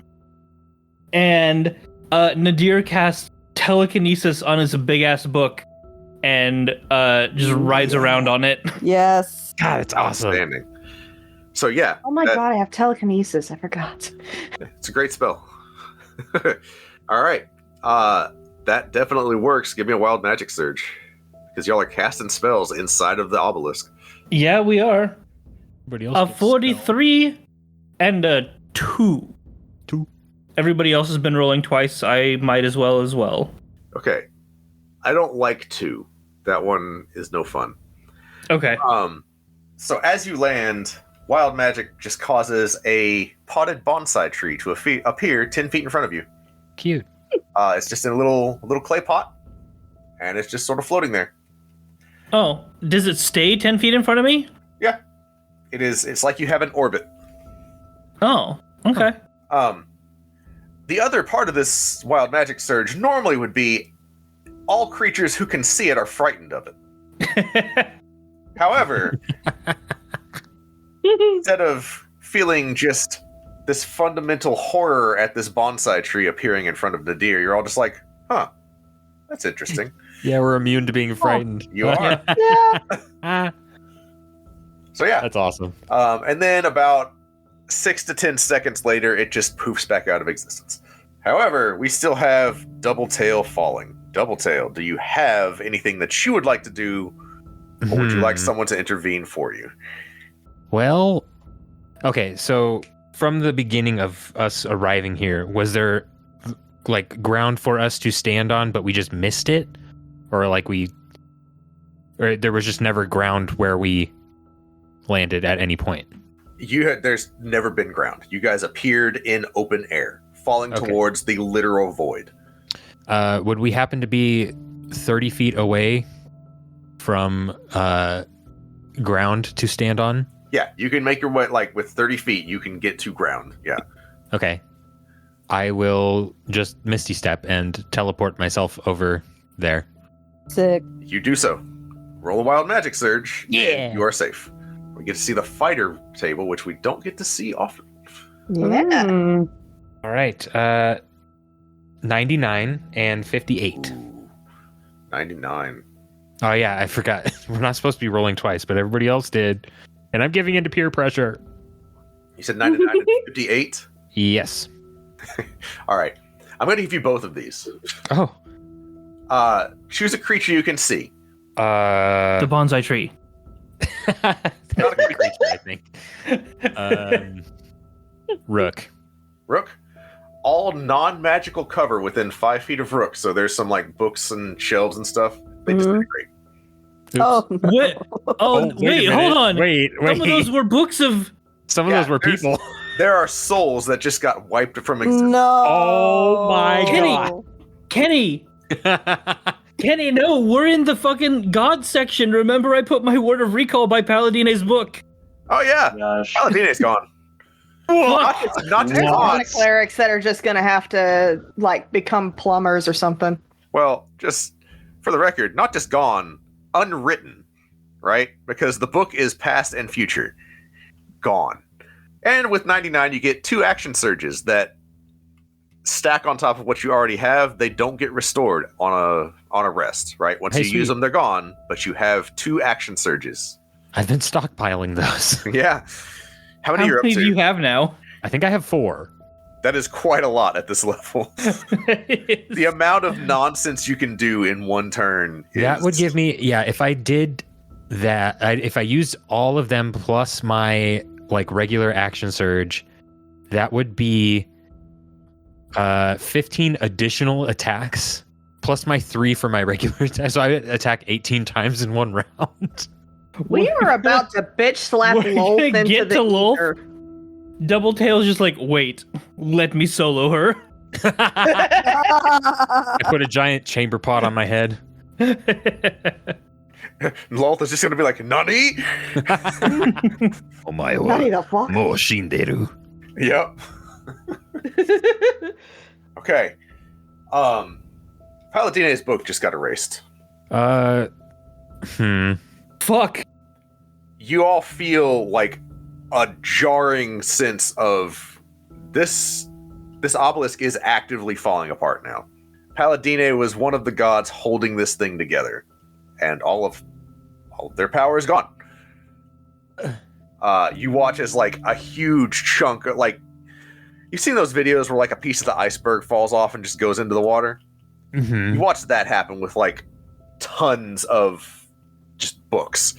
S2: And Nadir casts telekinesis on his big ass book and just rides around on it.
S1: Yes.
S5: God, it's awesome.
S3: Outstanding. So yeah.
S6: Oh my god, I have telekinesis. I forgot.
S3: It's a great spell. All right. That definitely works. Give me a wild magic surge. Because y'all are casting spells inside of the obelisk.
S2: Yeah, we are.
S5: Everybody
S2: A
S5: else gets
S2: 43 and a 2.
S5: 2.
S2: Everybody else has been rolling twice. I might as well.
S3: Okay. I don't like 2. That one is no fun.
S2: Okay.
S3: So as you land, wild magic just causes a potted bonsai tree to appear 10 feet in front of you.
S5: Cute.
S3: It's just in a little clay pot, and it's just sort of floating there.
S2: Oh, does it stay 10 feet in front of me?
S3: Yeah, it is. It's like you have an orbit.
S2: Oh, okay.
S3: The other part of this wild magic surge normally would be all creatures who can see it are frightened of it. However, instead of feeling just this fundamental horror at this bonsai tree appearing in front of Nadir, you're all just like, huh, that's interesting.
S5: Yeah, we're immune to being frightened.
S3: You are.
S6: Yeah.
S3: So yeah.
S5: That's awesome.
S3: And then about 6 to 10 seconds later, it just poofs back out of existence. However, we still have Doubletail falling. Doubletail, do you have anything that you would like to do, or would you like someone to intervene for you?
S5: Well, okay, so from the beginning of us arriving here, was there like ground for us to stand on, but we just missed it? Or there was just never ground where we landed at any point?
S3: There's never been ground. You guys appeared in open air, falling towards the literal void.
S5: Would we happen to be 30 feet away from ground to stand on?
S3: Yeah, you can make your way, like, with 30 feet, you can get to ground. Yeah.
S5: Okay. I will just Misty Step and teleport myself over there.
S1: Sick.
S3: You do so. Roll a wild magic surge.
S5: Yeah.
S3: And you are safe. We get to see the fighter table, which we don't get to see often.
S6: Yeah.
S5: All right. 99 and 58.
S3: 99.
S5: Oh, yeah, I forgot. We're not supposed to be rolling twice, but everybody else did. And I'm giving into peer pressure.
S3: You said 99 and 58?
S5: Yes.
S3: All right. I'm going to give you both of these.
S5: Oh.
S3: Choose a creature you can see.
S2: The bonsai tree.
S5: Not a creature, I think. Rook.
S3: Rook? All non-magical cover within 5 feet of Rook. So there's some like books and shelves and stuff. They disintegrate.
S5: Oops.
S1: Oh, no.
S2: Wait, wait, hold on.
S5: Wait.
S2: Some of those were books of...
S5: Some of those were
S3: there's-
S5: people.
S3: There are souls that just got wiped from existence.
S1: No.
S5: Oh my
S2: Kenny! Kenny, no, we're in the fucking God section. Remember I put my word of recall by Paladine's book.
S3: Oh yeah,
S7: Gosh.
S3: Paladine's gone. Not
S6: There's a lot
S3: gone.
S6: of clerics that are just gonna have to like become plumbers or something.
S3: Well, just for the record, not just gone, unwritten, right? Because the book is past and future. Gone. And with 99, you get 2 action surges that stack on top of what you already have. They don't get restored on a rest, right? Once
S5: Hey,
S3: you use
S5: sweet.
S3: them, they're gone, but you have 2 action surges.
S5: I've been stockpiling those.
S3: Yeah. How many
S2: How
S3: are you up
S2: many do
S3: to?
S2: you have now?
S5: I think I have 4.
S3: That is quite a lot at this level. The amount of nonsense you can do in one turn is...
S5: That would give me, if I did that, if I used all of them plus my like regular action surge, that would be 15 additional attacks plus my 3 for my regular attack. So I attack 18 times in one round.
S6: We were about to bitch slap
S2: We're
S6: Lolth
S2: gonna
S6: into
S2: get
S6: the
S2: to Lolth?
S6: ether.
S2: Doubletail's just like, wait, let me solo her.
S5: I put a giant chamber pot on my head.
S3: Loth is just gonna be like, Nani?
S6: Nani the fuck?
S3: Yep. Okay. Paladine's book just got erased.
S2: Fuck.
S3: You all feel like a jarring sense of this obelisk is actively falling apart now. Paladine was one of the gods holding this thing together, and all of their power is gone. You watch as like a huge chunk of, like, you've seen those videos where like a piece of the iceberg falls off and just goes into the water?
S5: Mm-hmm.
S3: You watch that happen with like tons of just books.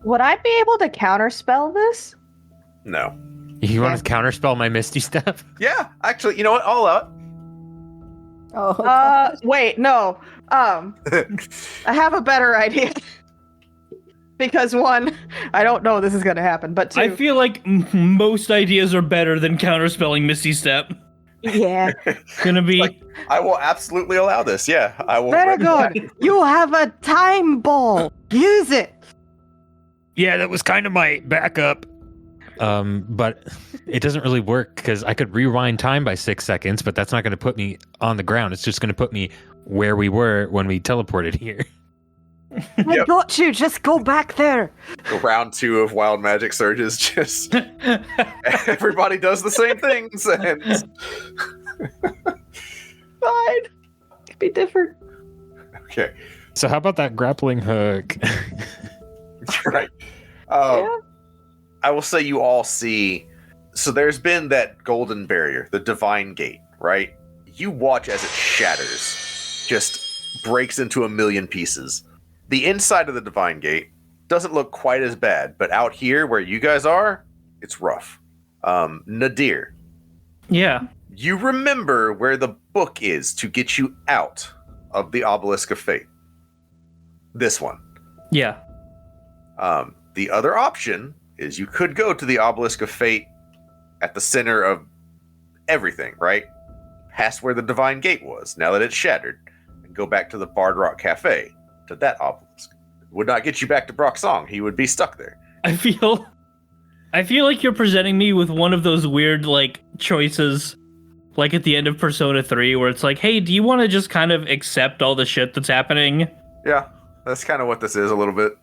S8: Would I be able to counterspell this?
S3: No.
S5: You want to counterspell my Misty Step?
S3: Yeah, actually, you know what? I'll allow it.
S1: Oh.
S6: Wait, no. I have a better idea. Because one, I don't know this is going to happen, but two.
S2: I feel like most ideas are better than counterspelling Misty Step.
S6: Yeah.
S2: Gonna be.
S3: Like, I will absolutely allow this. Yeah, I will.
S6: Very good. You have a time ball. Use it.
S5: Yeah, that was kind of my backup. But it doesn't really work because I could rewind time by 6 seconds, but that's not going to put me on the ground. It's just going to put me where we were when we teleported here.
S6: I got you. Just go back there.
S3: Round 2 of Wild Magic Surges, just everybody does the same things, and
S6: Fine. Could be different.
S3: okay,
S5: So how about that grappling hook?
S3: right.
S6: Yeah.
S3: I will say you all see. So there's been that golden barrier, the divine gate, right? You watch as it shatters, just breaks into a million pieces. The inside of the divine gate doesn't look quite as bad, but out here where you guys are, it's rough. Nadir,
S2: Yeah.
S3: you remember where the book is to get you out of the Obelisk of Fate. This one.
S2: Yeah.
S3: The other option is you could go to the Obelisk of Fate at the center of everything, right? Past where the Divine Gate was, now that it's shattered, and go back to the Bard Rock Cafe, to that obelisk. It would not get you back to Brock's song. He would be stuck there.
S2: I feel like you're presenting me with one of those weird, like, choices, like at the end of Persona 3, where it's like, hey, do you want to just kind of accept all the shit that's happening?
S3: Yeah, that's kind of what this is a little bit.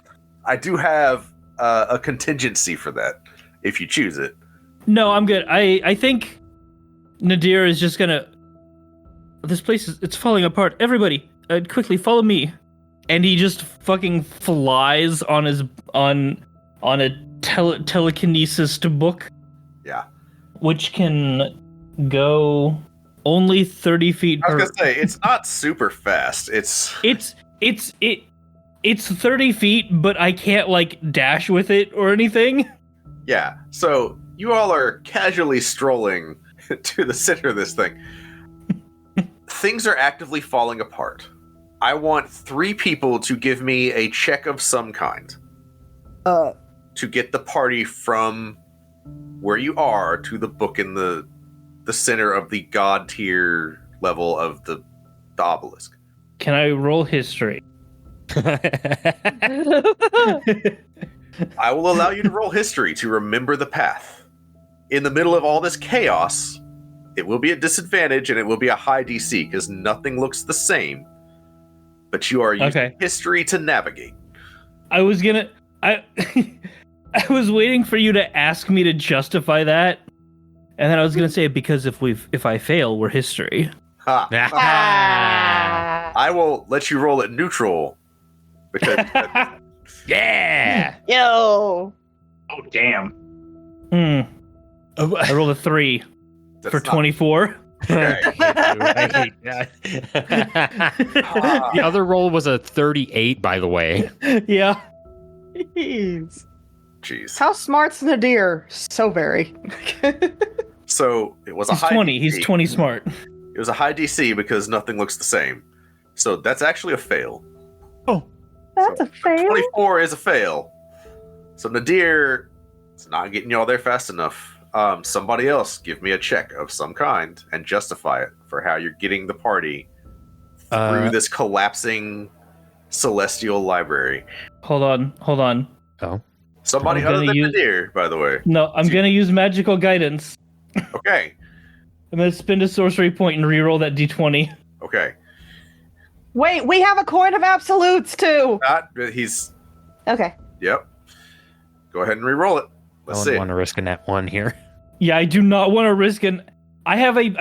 S3: I do have a contingency for that, if you choose it.
S2: No, I'm good. I think Nadir is just gonna... This place it's falling apart. Everybody, quickly, follow me. And he just fucking flies on a telekinesis to book.
S3: Yeah.
S2: Which can go only 30 feet
S3: I
S2: per...
S3: was gonna say, it's not super fast. It's
S2: 30 feet, but I can't, like, dash with it or anything.
S3: Yeah, so you all are casually strolling to the center of this thing. Things are actively falling apart. I want 3 people to give me a check of some kind. To get the party from where you are to the book in the center of the god tier level of the obelisk.
S2: Can I roll history?
S3: I will allow you to roll history to remember the path. In the middle of all this chaos, it will be a disadvantage and it will be a high DC because nothing looks the same. But you are using history to navigate.
S2: I was waiting for you to ask me to justify that, and then I was gonna say because if I fail, we're history.
S3: Ha. I will let you roll it neutral. Because
S5: yeah.
S6: Yo.
S7: Oh, damn.
S2: I rolled a 3 for 24.
S3: Okay.
S5: I hate that. The other roll was a 38, by the way.
S2: Yeah.
S3: Jeez.
S6: How smart's Nadir? So very.
S3: So it was a
S2: He's
S3: high
S2: 20.
S3: DC.
S2: He's 20 smart.
S3: It was a high DC because nothing looks the same. So that's actually a fail.
S6: That's a fail.
S3: 24 is a fail. So Nadir is not getting y'all there fast enough. Somebody else give me a check of some kind and justify it for how you're getting the party through this collapsing celestial library.
S2: Hold on.
S5: Oh.
S3: Somebody
S2: I'm
S3: other
S2: gonna
S3: than
S2: use-
S3: Nadir, by the way.
S2: No, I'm gonna use magical guidance.
S3: Okay.
S2: I'm gonna spend a sorcery point and reroll that d20.
S3: Okay.
S8: Wait, we have a coin of absolutes too.
S3: He's.
S8: Okay.
S3: Yep. Go ahead and re-roll it. Let's
S5: I
S3: see.
S5: don't want to risk a net 1 here.
S2: Yeah, I do not want to risk an. I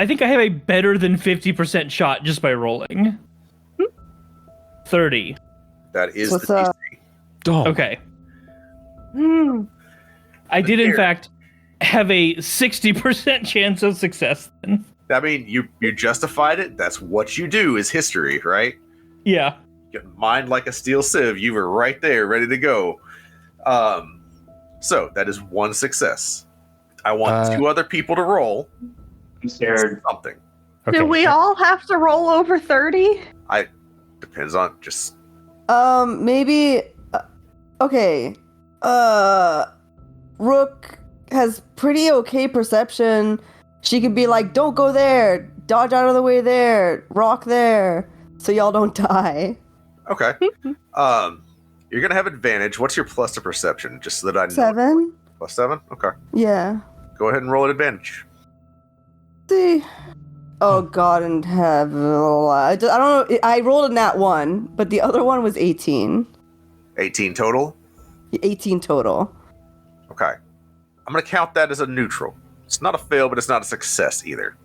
S2: think I have a better than 50% shot just by rolling. 30.
S3: That is
S1: What's
S3: the
S1: up?
S3: DC.
S5: Oh.
S2: Okay.
S8: Hmm.
S2: I did in
S3: Here.
S2: fact have a 60% chance of success then.
S3: I mean, you justified it. That's what you do is history, right?
S2: Yeah.
S3: You get mind like a steel sieve. You were right there, ready to go. So that is 1 success. I want 2 other people to roll
S7: I'm scared.
S3: something.
S5: Okay.
S6: Do we all have to roll over 30?
S3: Depends on just.
S1: Maybe. Okay. Rook has pretty okay perception. She could be like, "Don't go there. Dodge out of the way there. Rock there, so y'all don't die."
S3: Okay. You're gonna have advantage. What's your plus to perception? Just so that I know.
S1: 7.
S3: +7. Okay.
S1: Yeah.
S3: Go ahead and roll at advantage.
S1: See. Oh God in heaven! I don't know. I rolled a nat 1, but the other one was 18.
S3: 18 total.
S1: 18 total.
S3: Okay. I'm gonna count that as a neutral. It's not a fail, but it's not a success either.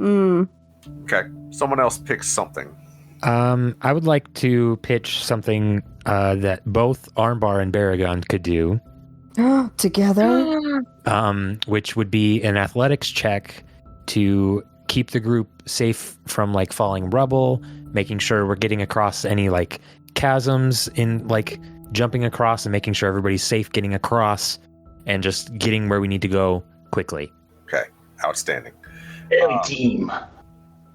S3: Okay. Someone else picks something.
S5: I would like to pitch something that both Armbar and Baragon could do.
S1: Together?
S5: Which would be an athletics check to keep the group safe from like falling rubble, making sure we're getting across any like chasms in like jumping across and making sure everybody's safe getting across and just getting where we need to go quickly.
S3: Okay. Outstanding.
S4: Team.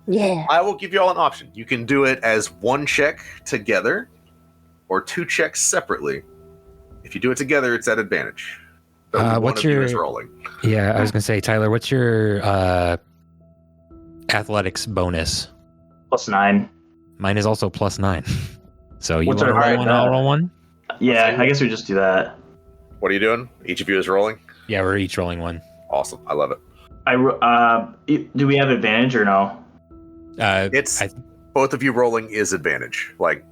S8: Yeah.
S3: I will give you all an option. You can do it as 1 check together or 2 checks separately. If you do it together, it's at advantage. But only one
S5: What's
S3: of you
S5: your
S3: is rolling.
S5: Yeah, I was gonna say, Tyler, what's your athletics bonus?
S7: +9.
S5: Mine is also +9. So you
S7: What's
S5: want to
S7: our
S5: roll
S7: high
S5: one?
S7: bet?
S5: I'll roll one.
S7: Yeah, I guess we just do that.
S3: What are you doing? Each of you is rolling?
S5: Yeah, we're each rolling one.
S3: Awesome. I love it.
S7: Do we have advantage or no?
S3: It's both of you rolling is advantage. Like,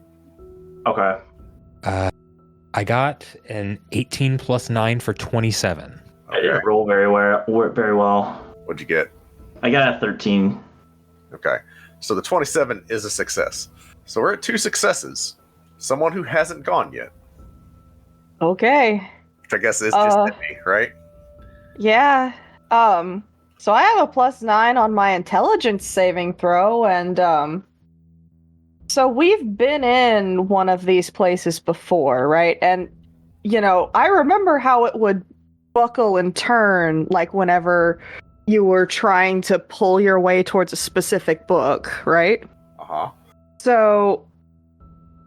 S7: Okay.
S5: I got an 18 + 9 for 27.
S7: I didn't roll very well.
S3: What'd you get?
S7: I got a 13.
S3: Okay. So the 27 is a success. So we're at 2 successes. Someone who hasn't gone yet,
S8: Okay.
S3: which I guess is just me, right?
S8: Yeah. So I have a +9 on my intelligence saving throw, and so we've been in one of these places before, right? And you know, I remember how it would buckle and turn, like whenever you were trying to pull your way towards a specific book, right?
S3: Uh-huh.
S8: So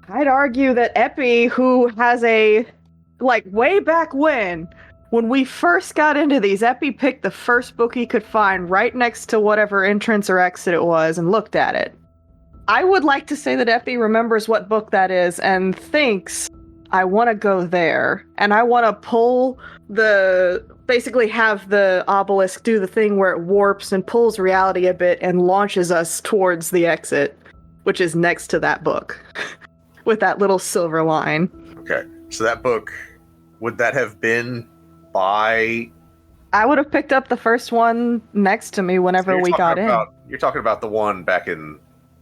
S8: I'd argue that Epi, who has a, like, way back when we first got into these, Epi picked the first book he could find right next to whatever entrance or exit it was and looked at it. I would like to say that Epi remembers what book that is and thinks, I want to go there. And I want to pull basically have the obelisk do the thing where it warps and pulls reality a bit and launches us towards the exit, which is next to that book with that little silver line.
S3: Okay. So that book, would that have been by...
S8: I would have picked up the first one next to me whenever
S3: you're
S8: we
S3: talking
S8: got
S3: about, You're talking about the one back in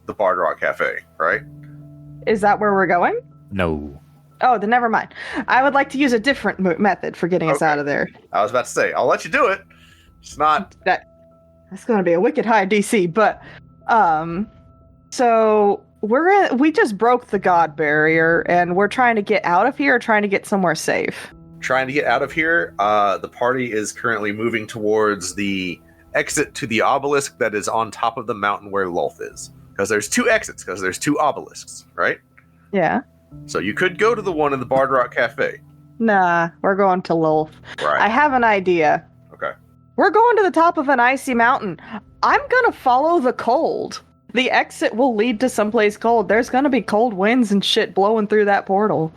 S3: the Bard Rock Cafe, right?
S8: in. Is that where we're going?
S5: No.
S8: Oh, then never mind. I would like to use a different method for getting us out of there.
S3: I was about to say, I'll let you do it. It's not...
S8: That's going to be a wicked high DC, but so we just broke the god barrier and we're trying to get out of here or trying to get somewhere safe.
S3: Trying to get out of here. The party is currently moving towards the exit to the obelisk that is on top of the mountain where Lolth is. Because there's 2 exits, because there's 2 obelisks, right?
S8: Yeah.
S3: So you could go to the one in the Bard Rock Cafe.
S8: Nah, we're going to Lolth.
S3: Right.
S8: I have an idea.
S3: Okay.
S8: We're going to the top of an icy mountain. I'm gonna follow the cold. The exit will lead to someplace cold. There's gonna be cold winds and shit blowing through that portal.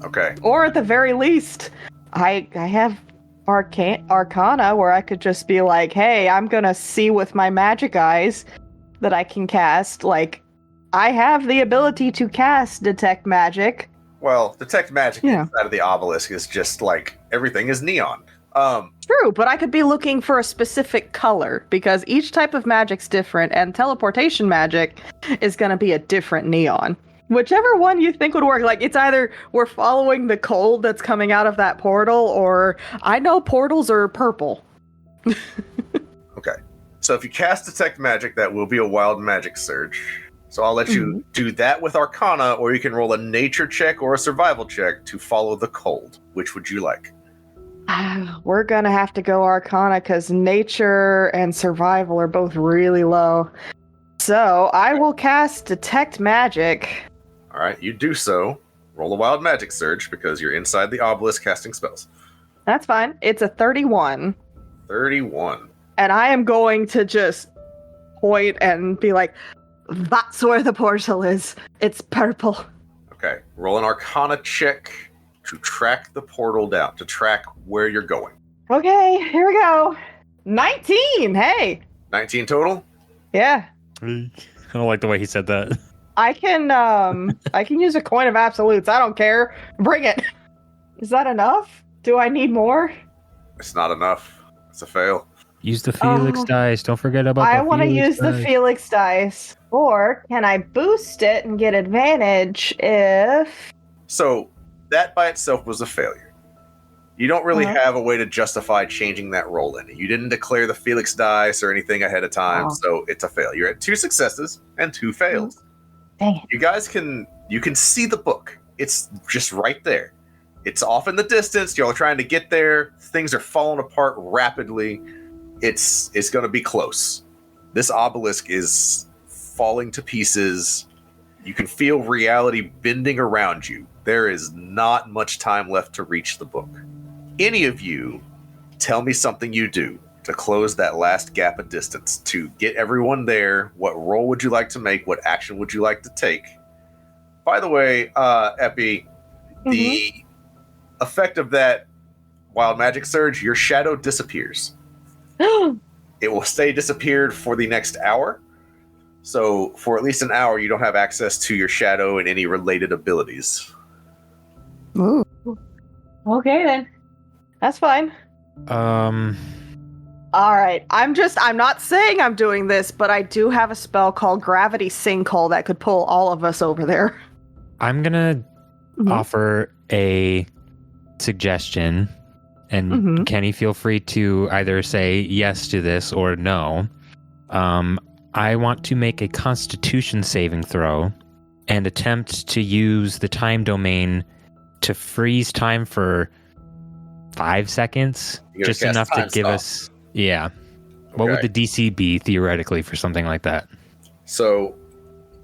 S3: Okay.
S8: Or at the very least, I have Arcana where I could just be like, hey, I'm gonna see with my magic eyes that I can cast. Like, I have the ability to cast Detect Magic.
S3: Well, Detect Magic
S8: Yeah.
S3: inside of the obelisk is just like everything is neon.
S8: True, but I could be looking for a specific color because each type of magic's different, and teleportation magic is going to be a different neon. Whichever one you think would work. Like, it's either we're following the cold that's coming out of that portal, or I know portals are purple.
S3: Okay. So if you cast Detect Magic, that will be a wild magic surge. So I'll let you do that with Arcana, or you can roll a nature check or a survival check to follow the cold. Which would you like?
S8: We're going to have to go Arcana because nature and survival are both really low. So I will cast Detect Magic.
S3: All right, you do so. Roll a wild magic surge because you're inside the obelisk casting spells.
S8: That's fine. It's a 31.
S3: 31.
S8: And I am going to just point and be like, that's where the portal is. It's purple.
S3: Okay, roll an Arcana check to track the portal down, to track where you're going.
S8: Okay, here we go. 19. Hey.
S3: 19 total?
S8: Yeah.
S5: I don't like the way he said that.
S8: I can use a coin of absolutes. I don't care. Bring it. Is that enough? Do I need more?
S3: It's not enough. It's a fail.
S5: Use the Felix dice. Don't forget about
S8: I
S5: the
S8: want to
S5: Felix
S8: use the
S5: dice.
S8: Felix dice. Or can I boost it and get advantage if...
S3: So, that by itself was a failure. You don't really have a way to justify changing that roll in. You didn't declare the Felix dice or anything ahead of time, so it's a fail. You're at 2 successes and 2 fails.
S8: Dang it.
S3: You guys can see the book. It's just right there. It's off in the distance. Y'all are trying to get there. Things are falling apart rapidly. It's going to be close. This obelisk is falling to pieces. You can feel reality bending around you. There is not much time left to reach the book. Any of you, tell me something you do to close that last gap of distance, to get everyone there. What roll would you like to make? What action would you like to take? By the way, Epi, the effect of that wild magic surge, your shadow disappears. It will stay disappeared for the next hour. So for at least an hour, you don't have access to your shadow and any related abilities.
S8: Ooh. Okay then. That's fine. Alright, I'm not saying I'm doing this, but I do have a spell called Gravity Sinkhole that could pull all of us over there.
S5: I'm gonna offer a suggestion, and Kenny, feel free to either say yes to this or no. I want to make a Constitution saving throw and attempt to use the time domain to freeze time for 5 seconds, just enough to give us... Yeah. What would the DC be, theoretically, for something like that?
S3: So,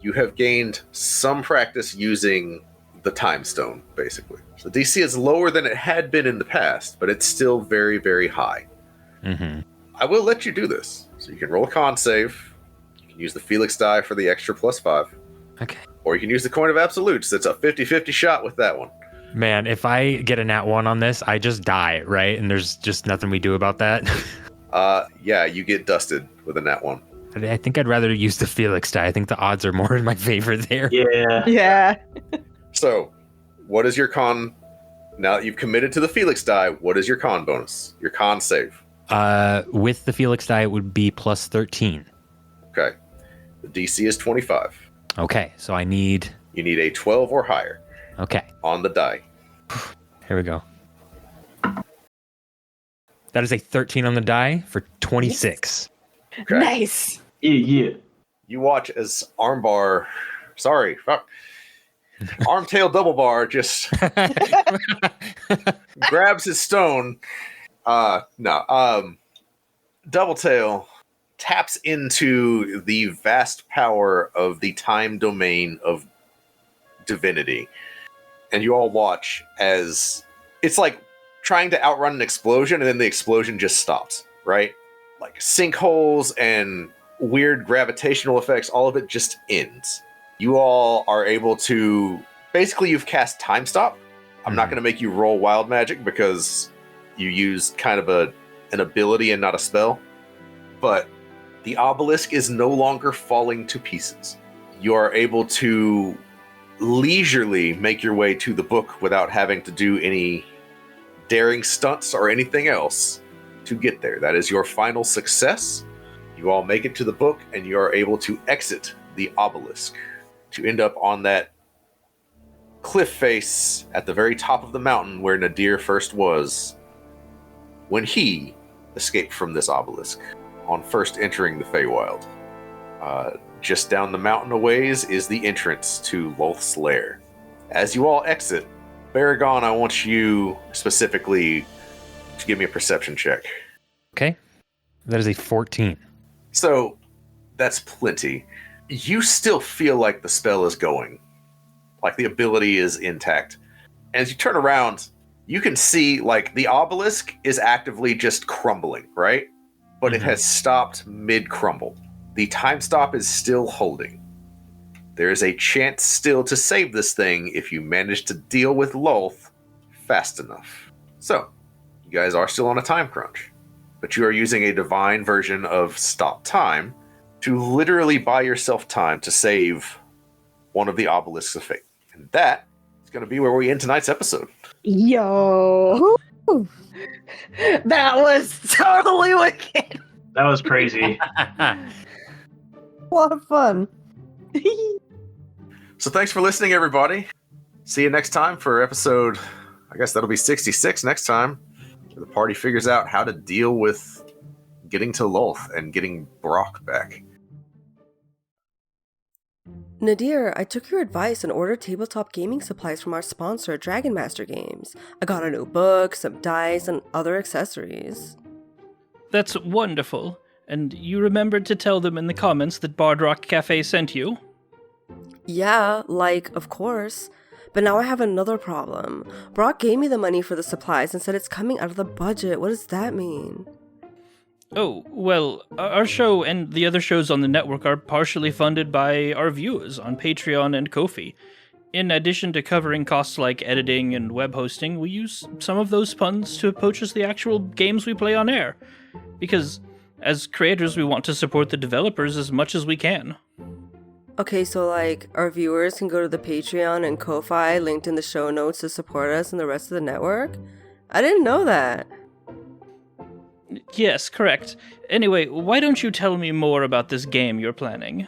S3: you have gained some practice using the time stone, basically. So DC is lower than it had been in the past, but it's still very, very high. I will let you do this. So you can roll a con save. You can use the Felix die for the extra +5.
S5: Okay.
S3: Or you can use the coin of absolutes. It's a 50-50 shot with that one.
S5: Man, if I get a nat 1 on this, I just die, right? And there's just nothing we do about that.
S3: Yeah, you get dusted with a nat 1.
S5: I think I'd rather use the Felix die. I think the odds are more in my favor there.
S8: Yeah.
S3: So, what is your con? Now that you've committed to the Felix die, what is your con bonus? Your con save?
S5: With the Felix die, it would be +13.
S3: Okay. The DC is 25.
S5: Okay, so I need...
S3: You need a 12 or higher.
S5: Okay.
S3: On the die.
S5: Here we go. That is a 13 on the die for 26.
S3: Okay.
S8: Nice.
S7: Yeah.
S3: You watch as Armbar... Sorry, fuck. Armtail Double Bar just grabs his stone. Doubletail taps into the vast power of the time domain of divinity. And you all watch as it's like trying to outrun an explosion, and then the explosion just stops right? Like sinkholes and weird gravitational effects, all of it just ends. You all are able to, basically you've cast Time Stop. I'm not going to make you roll wild magic because you used kind of an ability and not a spell. But the obelisk is no longer falling to pieces. You are able to leisurely make your way to the book without having to do any daring stunts or anything else to get there. That is your final success. You all make it to the book and you are able to exit the obelisk to end up on that cliff face at the very top of the mountain where Nadir first was when he escaped from this obelisk on first entering the Feywild. Just down the mountain a ways is the entrance to Lolth's lair. As you all exit, Baragon, I want you specifically to give me a perception check.
S5: Okay. That is a 14.
S3: So, that's plenty. You still feel like the spell is going. Like the ability is intact. As you turn around, you can see like the obelisk is actively just crumbling, right? But it has stopped mid-crumble. The time stop is still holding. There is a chance still to save this thing if you manage to deal with Lolth fast enough. So, you guys are still on a time crunch, but you are using a divine version of Stop Time to literally buy yourself time to save one of the obelisks of fate. And that is going to be where we end tonight's episode.
S8: Yo. That was totally wicked.
S7: That was crazy.
S1: A lot of fun.
S3: So thanks for listening, everybody. See you next time for episode, I guess that'll be 66 next time, where the party figures out how to deal with getting to Lolth and getting Brock back.
S1: Nadir, I took your advice and ordered tabletop gaming supplies from our sponsor, Dragon Master Games. I got a new book, some dice, and other accessories.
S2: That's wonderful. And you remembered to tell them in the comments that Bard Rock Cafe sent you?
S1: Yeah, of course. But now I have another problem. Brock gave me the money for the supplies and said it's coming out of the budget. What does that mean?
S2: Oh, well, our show and the other shows on the network are partially funded by our viewers on Patreon and Ko-fi. In addition to covering costs like editing and web hosting, we use some of those funds to purchase the actual games we play on air. Because, as creators, we want to support the developers as much as we can.
S1: Okay, so our viewers can go to the Patreon and Ko-fi linked in the show notes to support us and the rest of the network? I didn't know that.
S2: Yes, correct. Anyway, why don't you tell me more about this game you're planning?